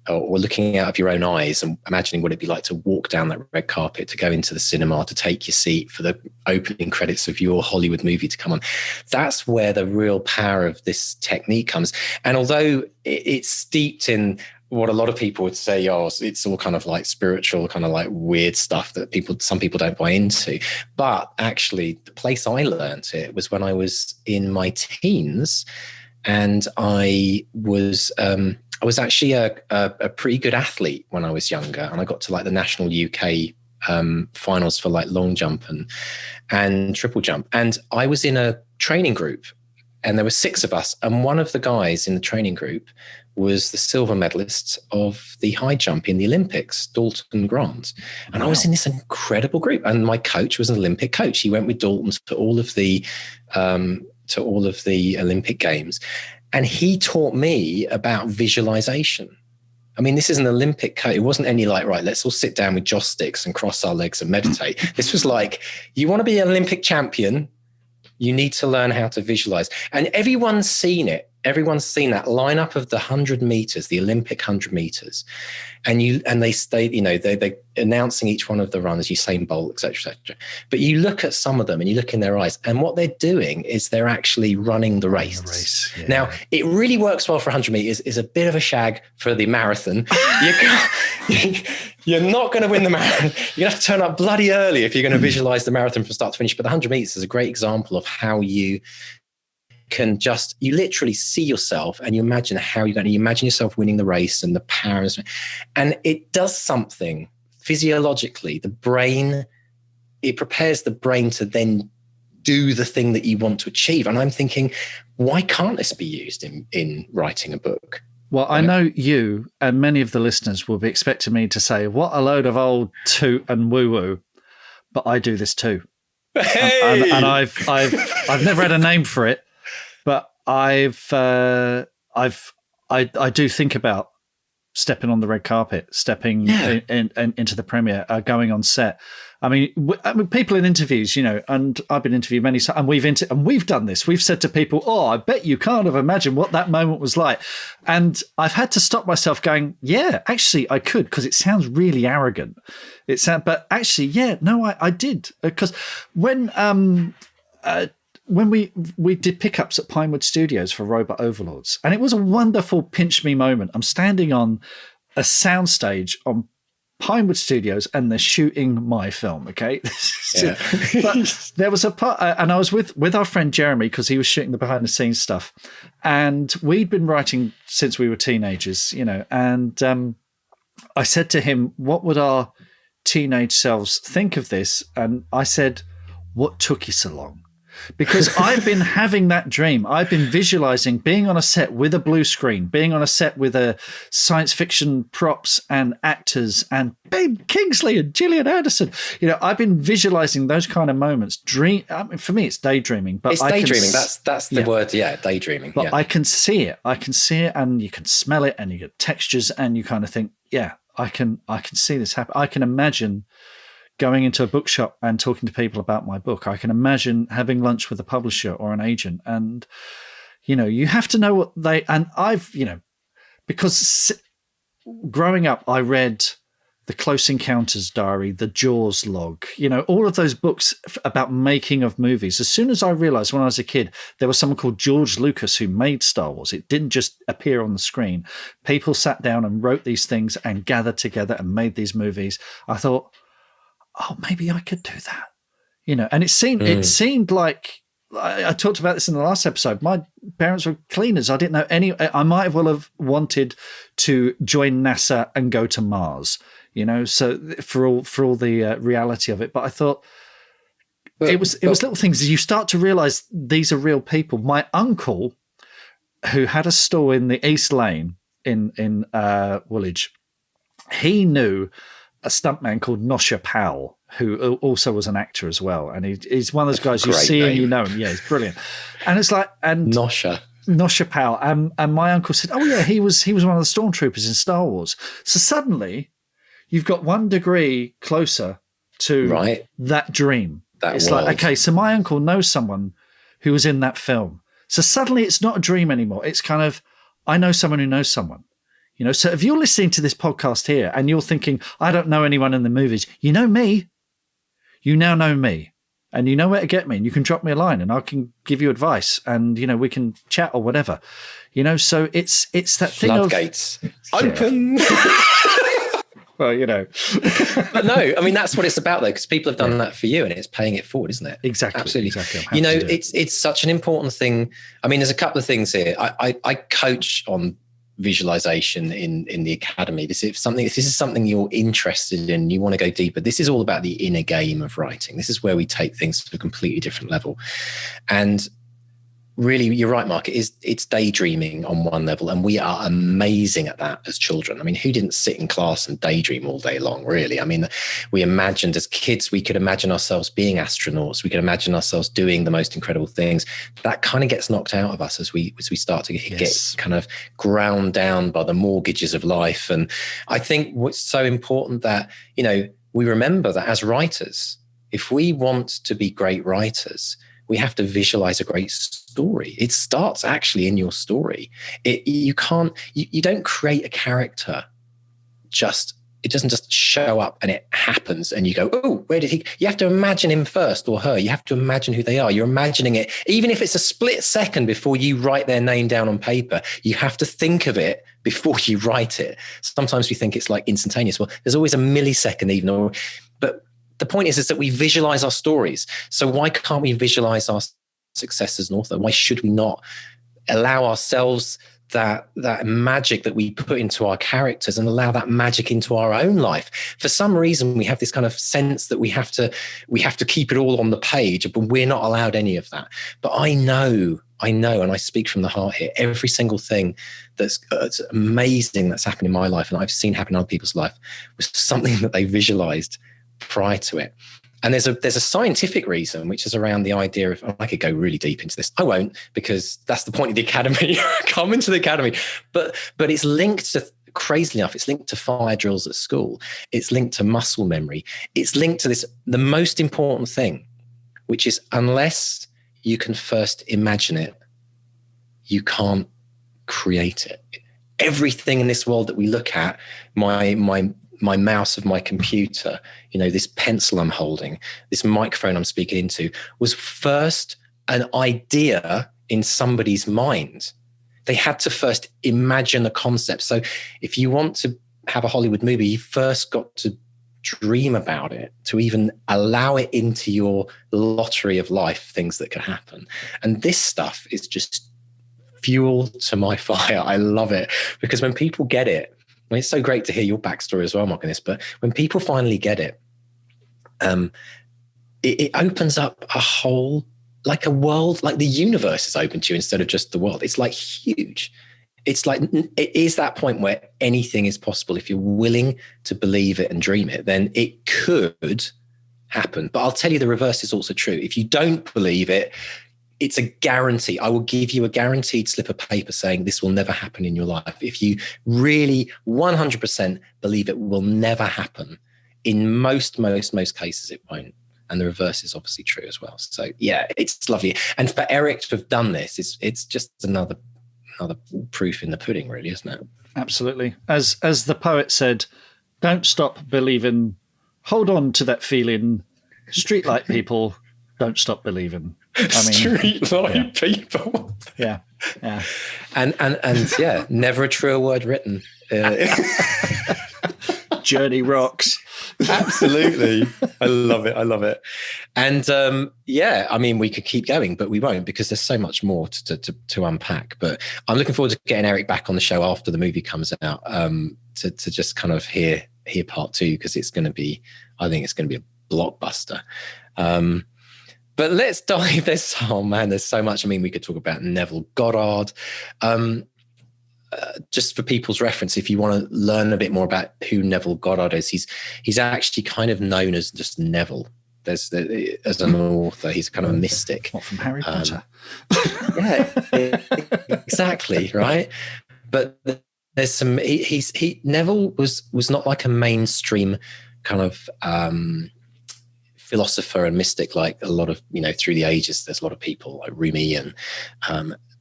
or looking out of your own eyes and imagining what it'd be like to walk down that red carpet, to go into the cinema, to take your seat for the opening credits of your Hollywood movie to come on. That's where the real power of this technique comes. And although it's steeped in what a lot of people would say, oh, it's all kind of like spiritual, kind of like weird stuff that some people don't buy into. But actually, the place I learned it was when I was in my teens, and I was actually a pretty good athlete when I was younger, and I got to like the national UK finals for like long jump and triple jump, and I was in a training group. And there were 6 of us. And one of the guys in the training group was the silver medalist of the high jump in the Olympics, Dalton Grant. And I was in this incredible group. And my coach was an Olympic coach. He went with Dalton to all of the Olympic Games. And he taught me about visualization. I mean, this is an Olympic coach. It wasn't any like, right, let's all sit down with joss sticks and cross our legs and meditate. This was like, you want to be an Olympic champion, you need to learn how to visualize. And everyone's seen it. Everyone's seen that lineup of the 100 meters, the Olympic 100 meters. And they stay, they're announcing each one of the runners, Usain Bolt, et cetera, et cetera. But you look at some of them and you look in their eyes, and what they're doing is they're actually running the race. Yeah. Now, it really works well for 100 meters. Is a bit of a shag for the marathon. You're not going to win the marathon. You're going to have to turn up bloody early if you're going to visualize the marathon from start to finish. But the 100 meters is a great example of how you can you literally see yourself and you imagine how you're going to imagine yourself winning the race and the power. And it does something physiologically. It prepares the brain to then do the thing that you want to achieve. And I'm thinking, why can't this be used in writing a book? Well, I know you and many of the listeners will be expecting me to say, what a load of old toot and woo-woo, but I do this too. Hey! And I've never had a name for it, but I do think about stepping on the red carpet, stepping into the premiere, going on set. I mean, people in interviews, and I've been interviewed many times, and we've done this. We've said to people, "Oh, I bet you can't have imagined what that moment was like," and I've had to stop myself, going, "Yeah, actually, I could," because it sounds really arrogant. But actually, yeah, no, I did, because when we did pickups at Pinewood Studios for Robot Overlords, and it was a wonderful pinch me moment. I'm standing on a soundstage on Pinewood Studios and they're shooting my film, okay? Yeah. But there was a part, and I was with our friend Jeremy, because he was shooting the behind the scenes stuff, and we'd been writing since we were teenagers, and I said to him, what would our teenage selves think of this? And I said, what took you so long? Because I've been having that dream. I've been visualizing being on a set with a blue screen, being on a set with a science fiction props and actors and Ben Kingsley and Gillian Anderson. I've been visualizing those kind of moments. For me, it's daydreaming. But it's daydreaming. That's the word. Yeah, daydreaming. But I can see it. And you can smell it, and you get textures, and you kind of think, yeah, I can see this happen. I can imagine going into a bookshop and talking to people about my book. I can imagine having lunch with a publisher or an agent. And, you have to know what because growing up, I read The Close Encounters Diary, The Jaws log, all of those books about making of movies. As soon as I realized when I was a kid, there was someone called George Lucas who made Star Wars. It didn't just appear on the screen. People sat down and wrote these things and gathered together and made these movies. I thought, oh, maybe I could do that, and it seemed like, I talked about this in the last episode. My parents were cleaners. I didn't know I might well have wanted to join NASA and go to Mars, so for all the reality of it. But I thought it was little things. You start to realize these are real people. My uncle, who had a store in the East Lane in Woolwich, he knew a stuntman called Nosha Powell, who also was an actor as well. And he's one of those guys you see name. And you know him. Yeah, he's brilliant. And it's like, and Nosha Powell. And my uncle said, oh yeah, he was one of the stormtroopers in Star Wars. So suddenly you've got 1 degree closer to that dream. It's world. Like, okay, so my uncle knows someone who was in that film. So suddenly it's not a dream anymore. It's kind of, I know someone who knows someone. So if you're listening to this podcast here and you're thinking, I don't know anyone in the movies, you know me. You now know me. and you know where to get me, and you can drop me a line and I can give you advice, and, you know, we can chat or whatever, you know. So it's that thing floodgates open. Well, you know. But no, I mean, that's what it's about, though, because people have done that for you, and it's paying it forward, isn't it? Exactly. Absolutely. Exactly. You know, it's such an important thing. I mean, there's a couple of things here. I coach on visualization in the academy. This is something you're interested in, you want to go deeper. This is all about the inner game of writing. This is where we take things to a completely different level. And really, you're right, Mark. It's daydreaming on one level, and we are amazing at that as children. I mean, who didn't sit in class and daydream all day long, really? I mean, we imagined as kids, we could imagine ourselves being astronauts. We could imagine ourselves doing the most incredible things. That kind of gets knocked out of us as we start to get kind of ground down by the mortgages of life. And I think what's so important that, you know, we remember that as writers, if we want to be great writers, we have to visualize a great story. It starts actually in your story. You don't create a character it doesn't just show up and it happens and you go, oh, where did he? You have to imagine him first, or her. You have to imagine who they are. You're imagining it. Even if it's a split second before you write their name down on paper, you have to think of it before you write it. Sometimes we think it's like instantaneous. Well, there's always a millisecond even, but the point is that we visualize our stories. So why can't we visualize our success as an author? Why should we not allow ourselves that magic that we put into our characters and allow that magic into our own life? For some reason, we have this kind of sense that we have to keep it all on the page, but we're not allowed any of that. But I know, and I speak from the heart here, every single thing that's amazing that's happened in my life and I've seen happen in other people's life was something that they visualized prior to it. And there's a scientific reason, which is around the idea of, I could go really deep into this. I won't, because that's the point of the academy. Come into the academy. But it's linked to, crazily enough, it's linked to fire drills at school. It's linked to muscle memory. It's linked to this, the most important thing, which is unless you can first imagine it, you can't create it. Everything in this world that we look at, my mouse of my computer, you know, this pencil I'm holding, this microphone I'm speaking into, was first an idea in somebody's mind. They had to first imagine a concept. So if you want to have a Hollywood movie, you first got to dream about it, to even allow it into your lottery of life, things that could happen. And this stuff is just fuel to my fire. I love it, because when people get it, I mean, it's so great to hear your backstory as well, Mark, in this, but when people finally get it, it opens up a whole, like a world, like the universe is open to you instead of just the world. It's like huge. It's like, it is that point where anything is possible. If you're willing to believe it and dream it, then it could happen. But I'll tell you, the reverse is also true. If you don't believe it, it's a guarantee. I will give you a guaranteed slip of paper saying this will never happen in your life. If you really 100% believe it will never happen, in most cases it won't. And the reverse is obviously true as well. So yeah, it's lovely. And for Eric to have done this, it's just another proof in the pudding, really, isn't it? Absolutely. As the poet said, don't stop believing, hold on to that feeling. Streetlight people, don't stop believing. I mean, streetlight people. Yeah. And yeah, never a truer word written. Journey rocks. Absolutely. I love it. And yeah, I mean, we could keep going, but we won't, because there's so much more to unpack. But I'm looking forward to getting Eric back on the show after the movie comes out, to just kind of hear part two, because I think it's going to be a blockbuster. But let's dive this. Oh man, there's so much. I mean, we could talk about Neville Goddard. Just for people's reference, if you want to learn a bit more about who Neville Goddard is, he's actually kind of known as just Neville. As an author, he's kind of a mystic. What, from Harry Potter? Yeah, exactly, right. But there's some. Neville was not like a mainstream kind of philosopher and mystic, like a lot of, through the ages, there's a lot of people like Rumi and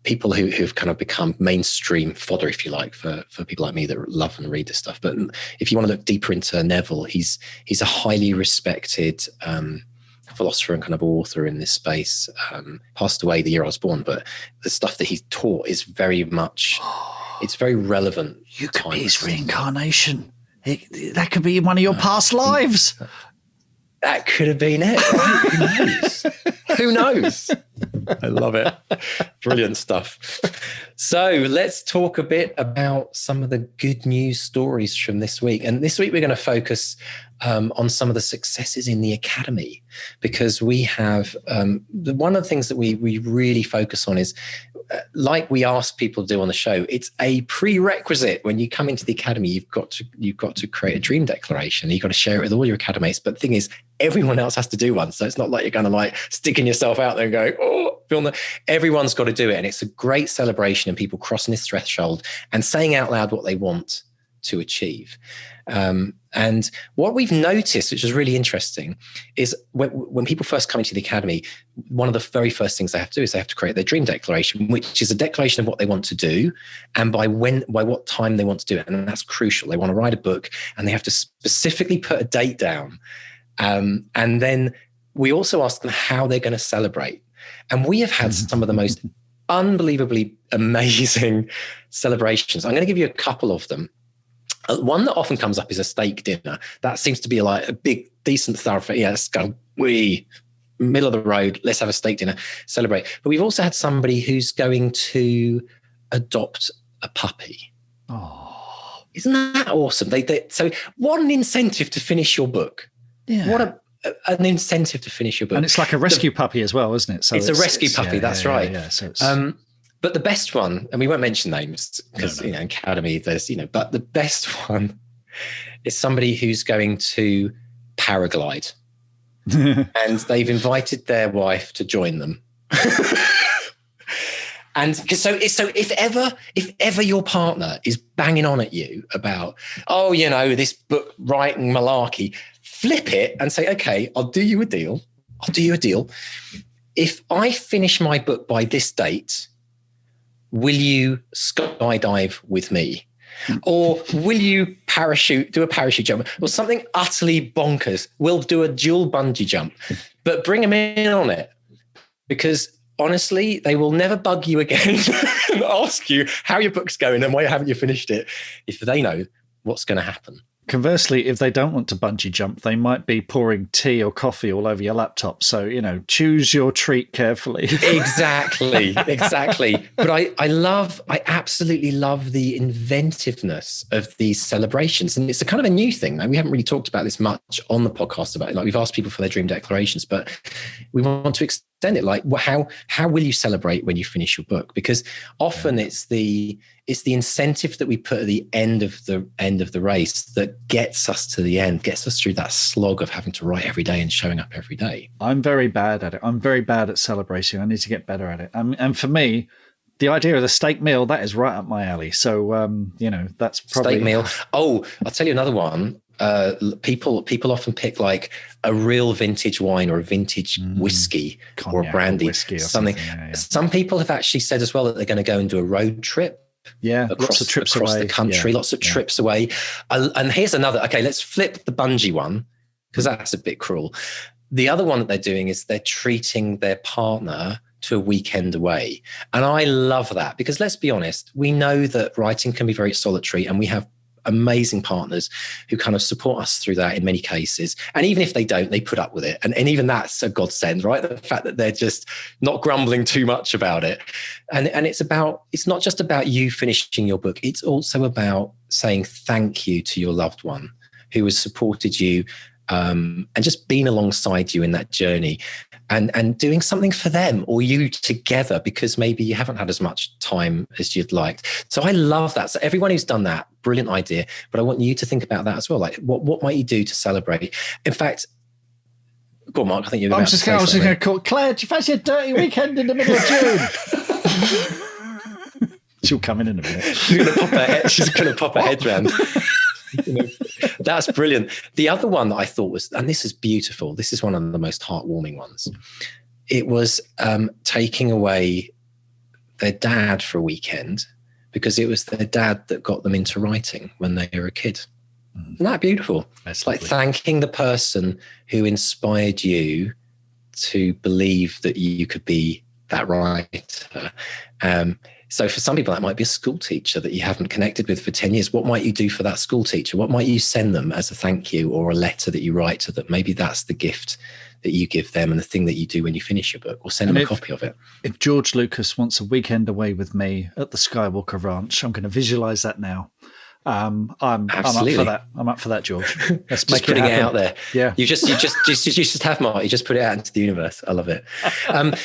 people who've kind of become mainstream fodder, if you like, for people like me that love and read this stuff. But if you want to look deeper into Neville, he's a highly respected philosopher and kind of author in this space, passed away the year I was born, but the stuff that he taught is very much, it's very relevant. You could be his reincarnation. That could be one of your past lives. That could have been it. Right? Who knows? Who knows? I love it. Brilliant stuff. So let's talk a bit about some of the good news stories from this week. And this week we're going to focus on some of the successes in the academy, because we have one of the things that we really focus on is, like we ask people to do on the show, it's a prerequisite when you come into the academy. You've got to create a dream declaration. You've got to share it with all your academates. But the thing is, everyone else has to do one. So it's not like you're going to like sticking yourself out there and going, oh, everyone's got to do it. And it's a great celebration of people crossing this threshold and saying out loud what they want to achieve. And what we've noticed, which is really interesting, is when people first come into the academy, one of the very first things they have to do is they have to create their dream declaration, which is a declaration of what they want to do and by what time they want to do it. And that's crucial. They want to write a book and they have to specifically put a date down. And then we also ask them how they're going to celebrate. And we have had some of the most unbelievably amazing celebrations. I'm going to give you a couple of them. One that often comes up is a steak dinner. That seems to be like a big, decent thoroughfare. Yeah, let's go. Middle of the road. Let's have a steak dinner, celebrate. But we've also had somebody who's going to adopt a puppy. Oh, isn't that awesome? So what an incentive to finish your book. Yeah. What an incentive to finish your book. And it's like a rescue puppy as well, isn't it? So it's a rescue puppy. That's right. Yeah. So it's, but the best one, and we won't mention names because, academy, there's, but the best one is somebody who's going to paraglide and they've invited their wife to join them. And so if ever your partner is banging on at you about, this book writing malarkey, flip it and say, okay, I'll do you a deal. If I finish my book by this date, will you skydive with me? Or will you do a parachute jump or something utterly bonkers? We'll do a dual bungee jump, but bring them in on it, because honestly, they will never bug you again and ask you how your book's going and why haven't you finished it if they know what's going to happen. Conversely, if they don't want to bungee jump, they might be pouring tea or coffee all over your laptop. So, choose your treat carefully. Exactly. But I absolutely love the inventiveness of these celebrations. And it's a kind of a new thing. We haven't really talked about this much on the podcast about it. Like, we've asked people for their dream declarations, but we want to extend it. Like, how will you celebrate when you finish your book? Because often it's the incentive that we put at the end of the race that gets us to the end, gets us through that slog of having to write every day and showing up every day. I'm very bad at it. I'm very bad at celebrating. I need to get better at it. And for me, the idea of the steak meal, that is right up my alley. So, that's probably... Steak meal. Oh, I'll tell you another one. People often pick like a real vintage wine or a vintage whiskey or brandy, whiskey or something. Yeah. Some people have actually said as well that they're going to go and do a road trip. Yeah, lots of trips across away. the country, lots of trips away. And here's another. Okay, let's flip the bungee one, because that's a bit cruel. The other one that they're doing is they're treating their partner to a weekend away. And I love that, because let's be honest, we know that writing can be very solitary, and we have amazing partners who kind of support us through that in many cases. And even if they don't, they put up with it. And even that's a godsend, right? The fact that they're just not grumbling too much about it. And it's not just about you finishing your book. It's also about saying thank you to your loved one who has supported you and just been alongside you in that journey, and doing something for them or you together, because maybe you haven't had as much time as you'd liked. So I love that. So everyone who's done that, brilliant idea. But I want you to think about that as well. Like, what might you do to celebrate? In fact, go on, Mark. I think you're about to say something. I was just going to call Claire. Do you fancy a dirty weekend in the middle of June? She'll come in a minute. She's going to pop her head round. That's brilliant. The other one that I thought was, and this is beautiful, this is one of the most heartwarming ones. It was taking away their dad for a weekend, because it was their dad that got them into writing when they were a kid. Isn't that beautiful? That's like lovely. Thanking the person who inspired you to believe that you could be that writer. So for some people, that might be a school teacher that you haven't connected with for 10 years. What might you do for that school teacher? What might you send them as a thank you, or a letter that you write to them? Maybe that's the gift that you give them and the thing that you do when you finish your book, or send them a copy of it. If George Lucas wants a weekend away with me at the Skywalker Ranch, I'm going to visualize that now. I'm up for that. I'm up for that, George. Let's make putting it out there. Yeah. You just have, Mark. You just put it out into the universe. I love it.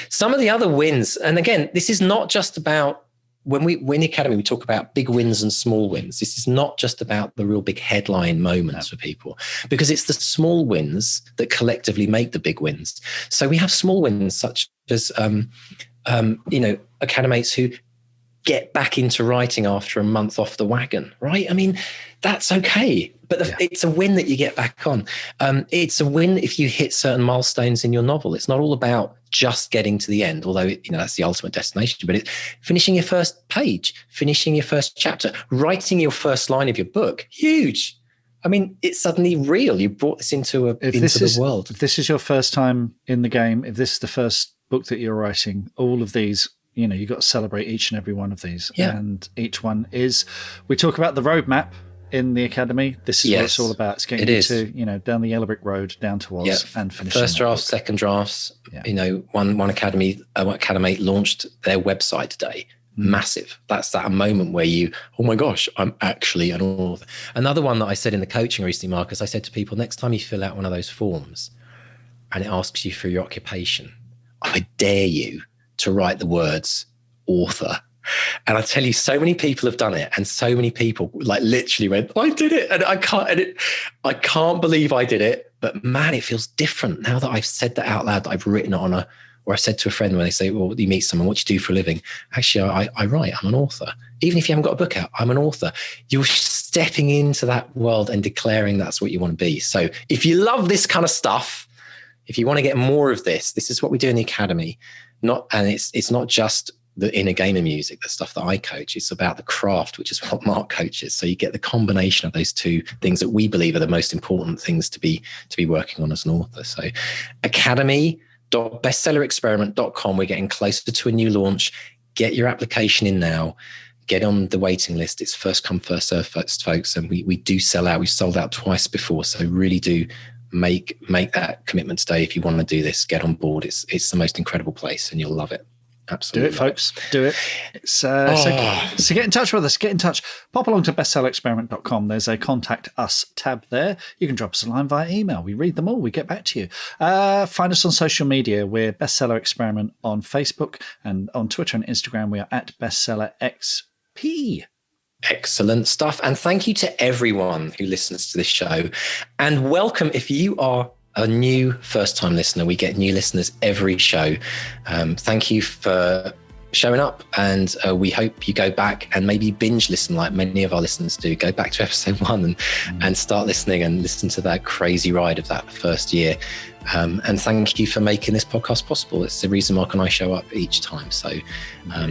Some of the other wins, and again, this is not just about when the Academy, we talk about big wins and small wins. This is not just about the real big headline moments for people, because it's the small wins that collectively make the big wins. So we have small wins such as, academates who get back into writing after a month off the wagon, right? I mean, that's okay. But it's a win that you get back on. It's a win if you hit certain milestones in your novel. It's not all about just getting to the end, although that's the ultimate destination. But it's finishing your first page, finishing your first chapter, writing your first line of your book. Huge. I mean, it's suddenly real. You brought this into the world. If this is your first time in the game, if this is the first book that you're writing, all of these, you've got to celebrate each and every one of these. Yeah. And each one is, we talk about the roadmap in the Academy. This is what it's all about. It's getting you to, down the yellow brick road, down to Oz, and finishing. First drafts, second drafts. Yeah. One academy launched their website today. Massive. That's that moment where you, oh my gosh, I'm actually an author. Another one that I said in the coaching recently, Marcus, I said to people, next time you fill out one of those forms and it asks you for your occupation, I dare you to write the words author. And I tell you, so many people have done it, and so many people literally went, I did it. And I can't believe I did it. But man, it feels different now that I've said that out loud, that I've written it on or I've said to a friend when they say, well, you meet someone, what do you do for a living? Actually, I write, I'm an author. Even if you haven't got a book out, I'm an author. You're stepping into that world and declaring that's what you want to be. So if you love this kind of stuff, if you want to get more of this is what we do in the Academy. It's not just the inner gamer music, the stuff that I coach. It's about the craft, which is what Mark coaches. So you get the combination of those two things that we believe are the most important things to be working on as an author. So academy.bestsellerexperiment.com. We're getting closer to a new launch. Get your application in now. Get on the waiting list. It's first come, first serve, folks. And we do sell out. We've sold out twice before. So really do make that commitment today. If you want to do this, get on board. It's the most incredible place and you'll love it. Absolutely. Do it, folks. Do it. So get in touch with us. Get in touch. Pop along to bestsellerexperiment.com. There's a contact us tab there. You can drop us a line via email. We read them all. We get back to you. Find us on social media. We're Bestseller Experiment on Facebook, and on Twitter and Instagram, we are at BestsellerXP. Excellent stuff. And thank you to everyone who listens to this show. And welcome if you are a new first-time listener. We get new listeners every show. Thank you for showing up, and we hope you go back and maybe binge listen like many of our listeners do. Go back to episode 1 and start listening and listen to that crazy ride of that first year. And thank you for making this podcast possible. It's the reason Mark and I show up each time. So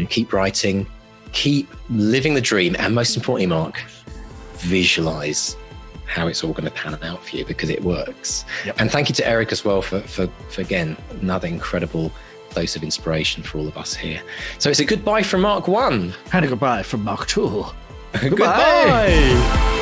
keep writing, keep living the dream, and most importantly, Mark, visualize how it's all going to pan out for you, because it works. Yep. And thank you to Eric as well for again, another incredible dose of inspiration for all of us here. So it's a goodbye from Mark 1. And a goodbye from Mark 2. Goodbye.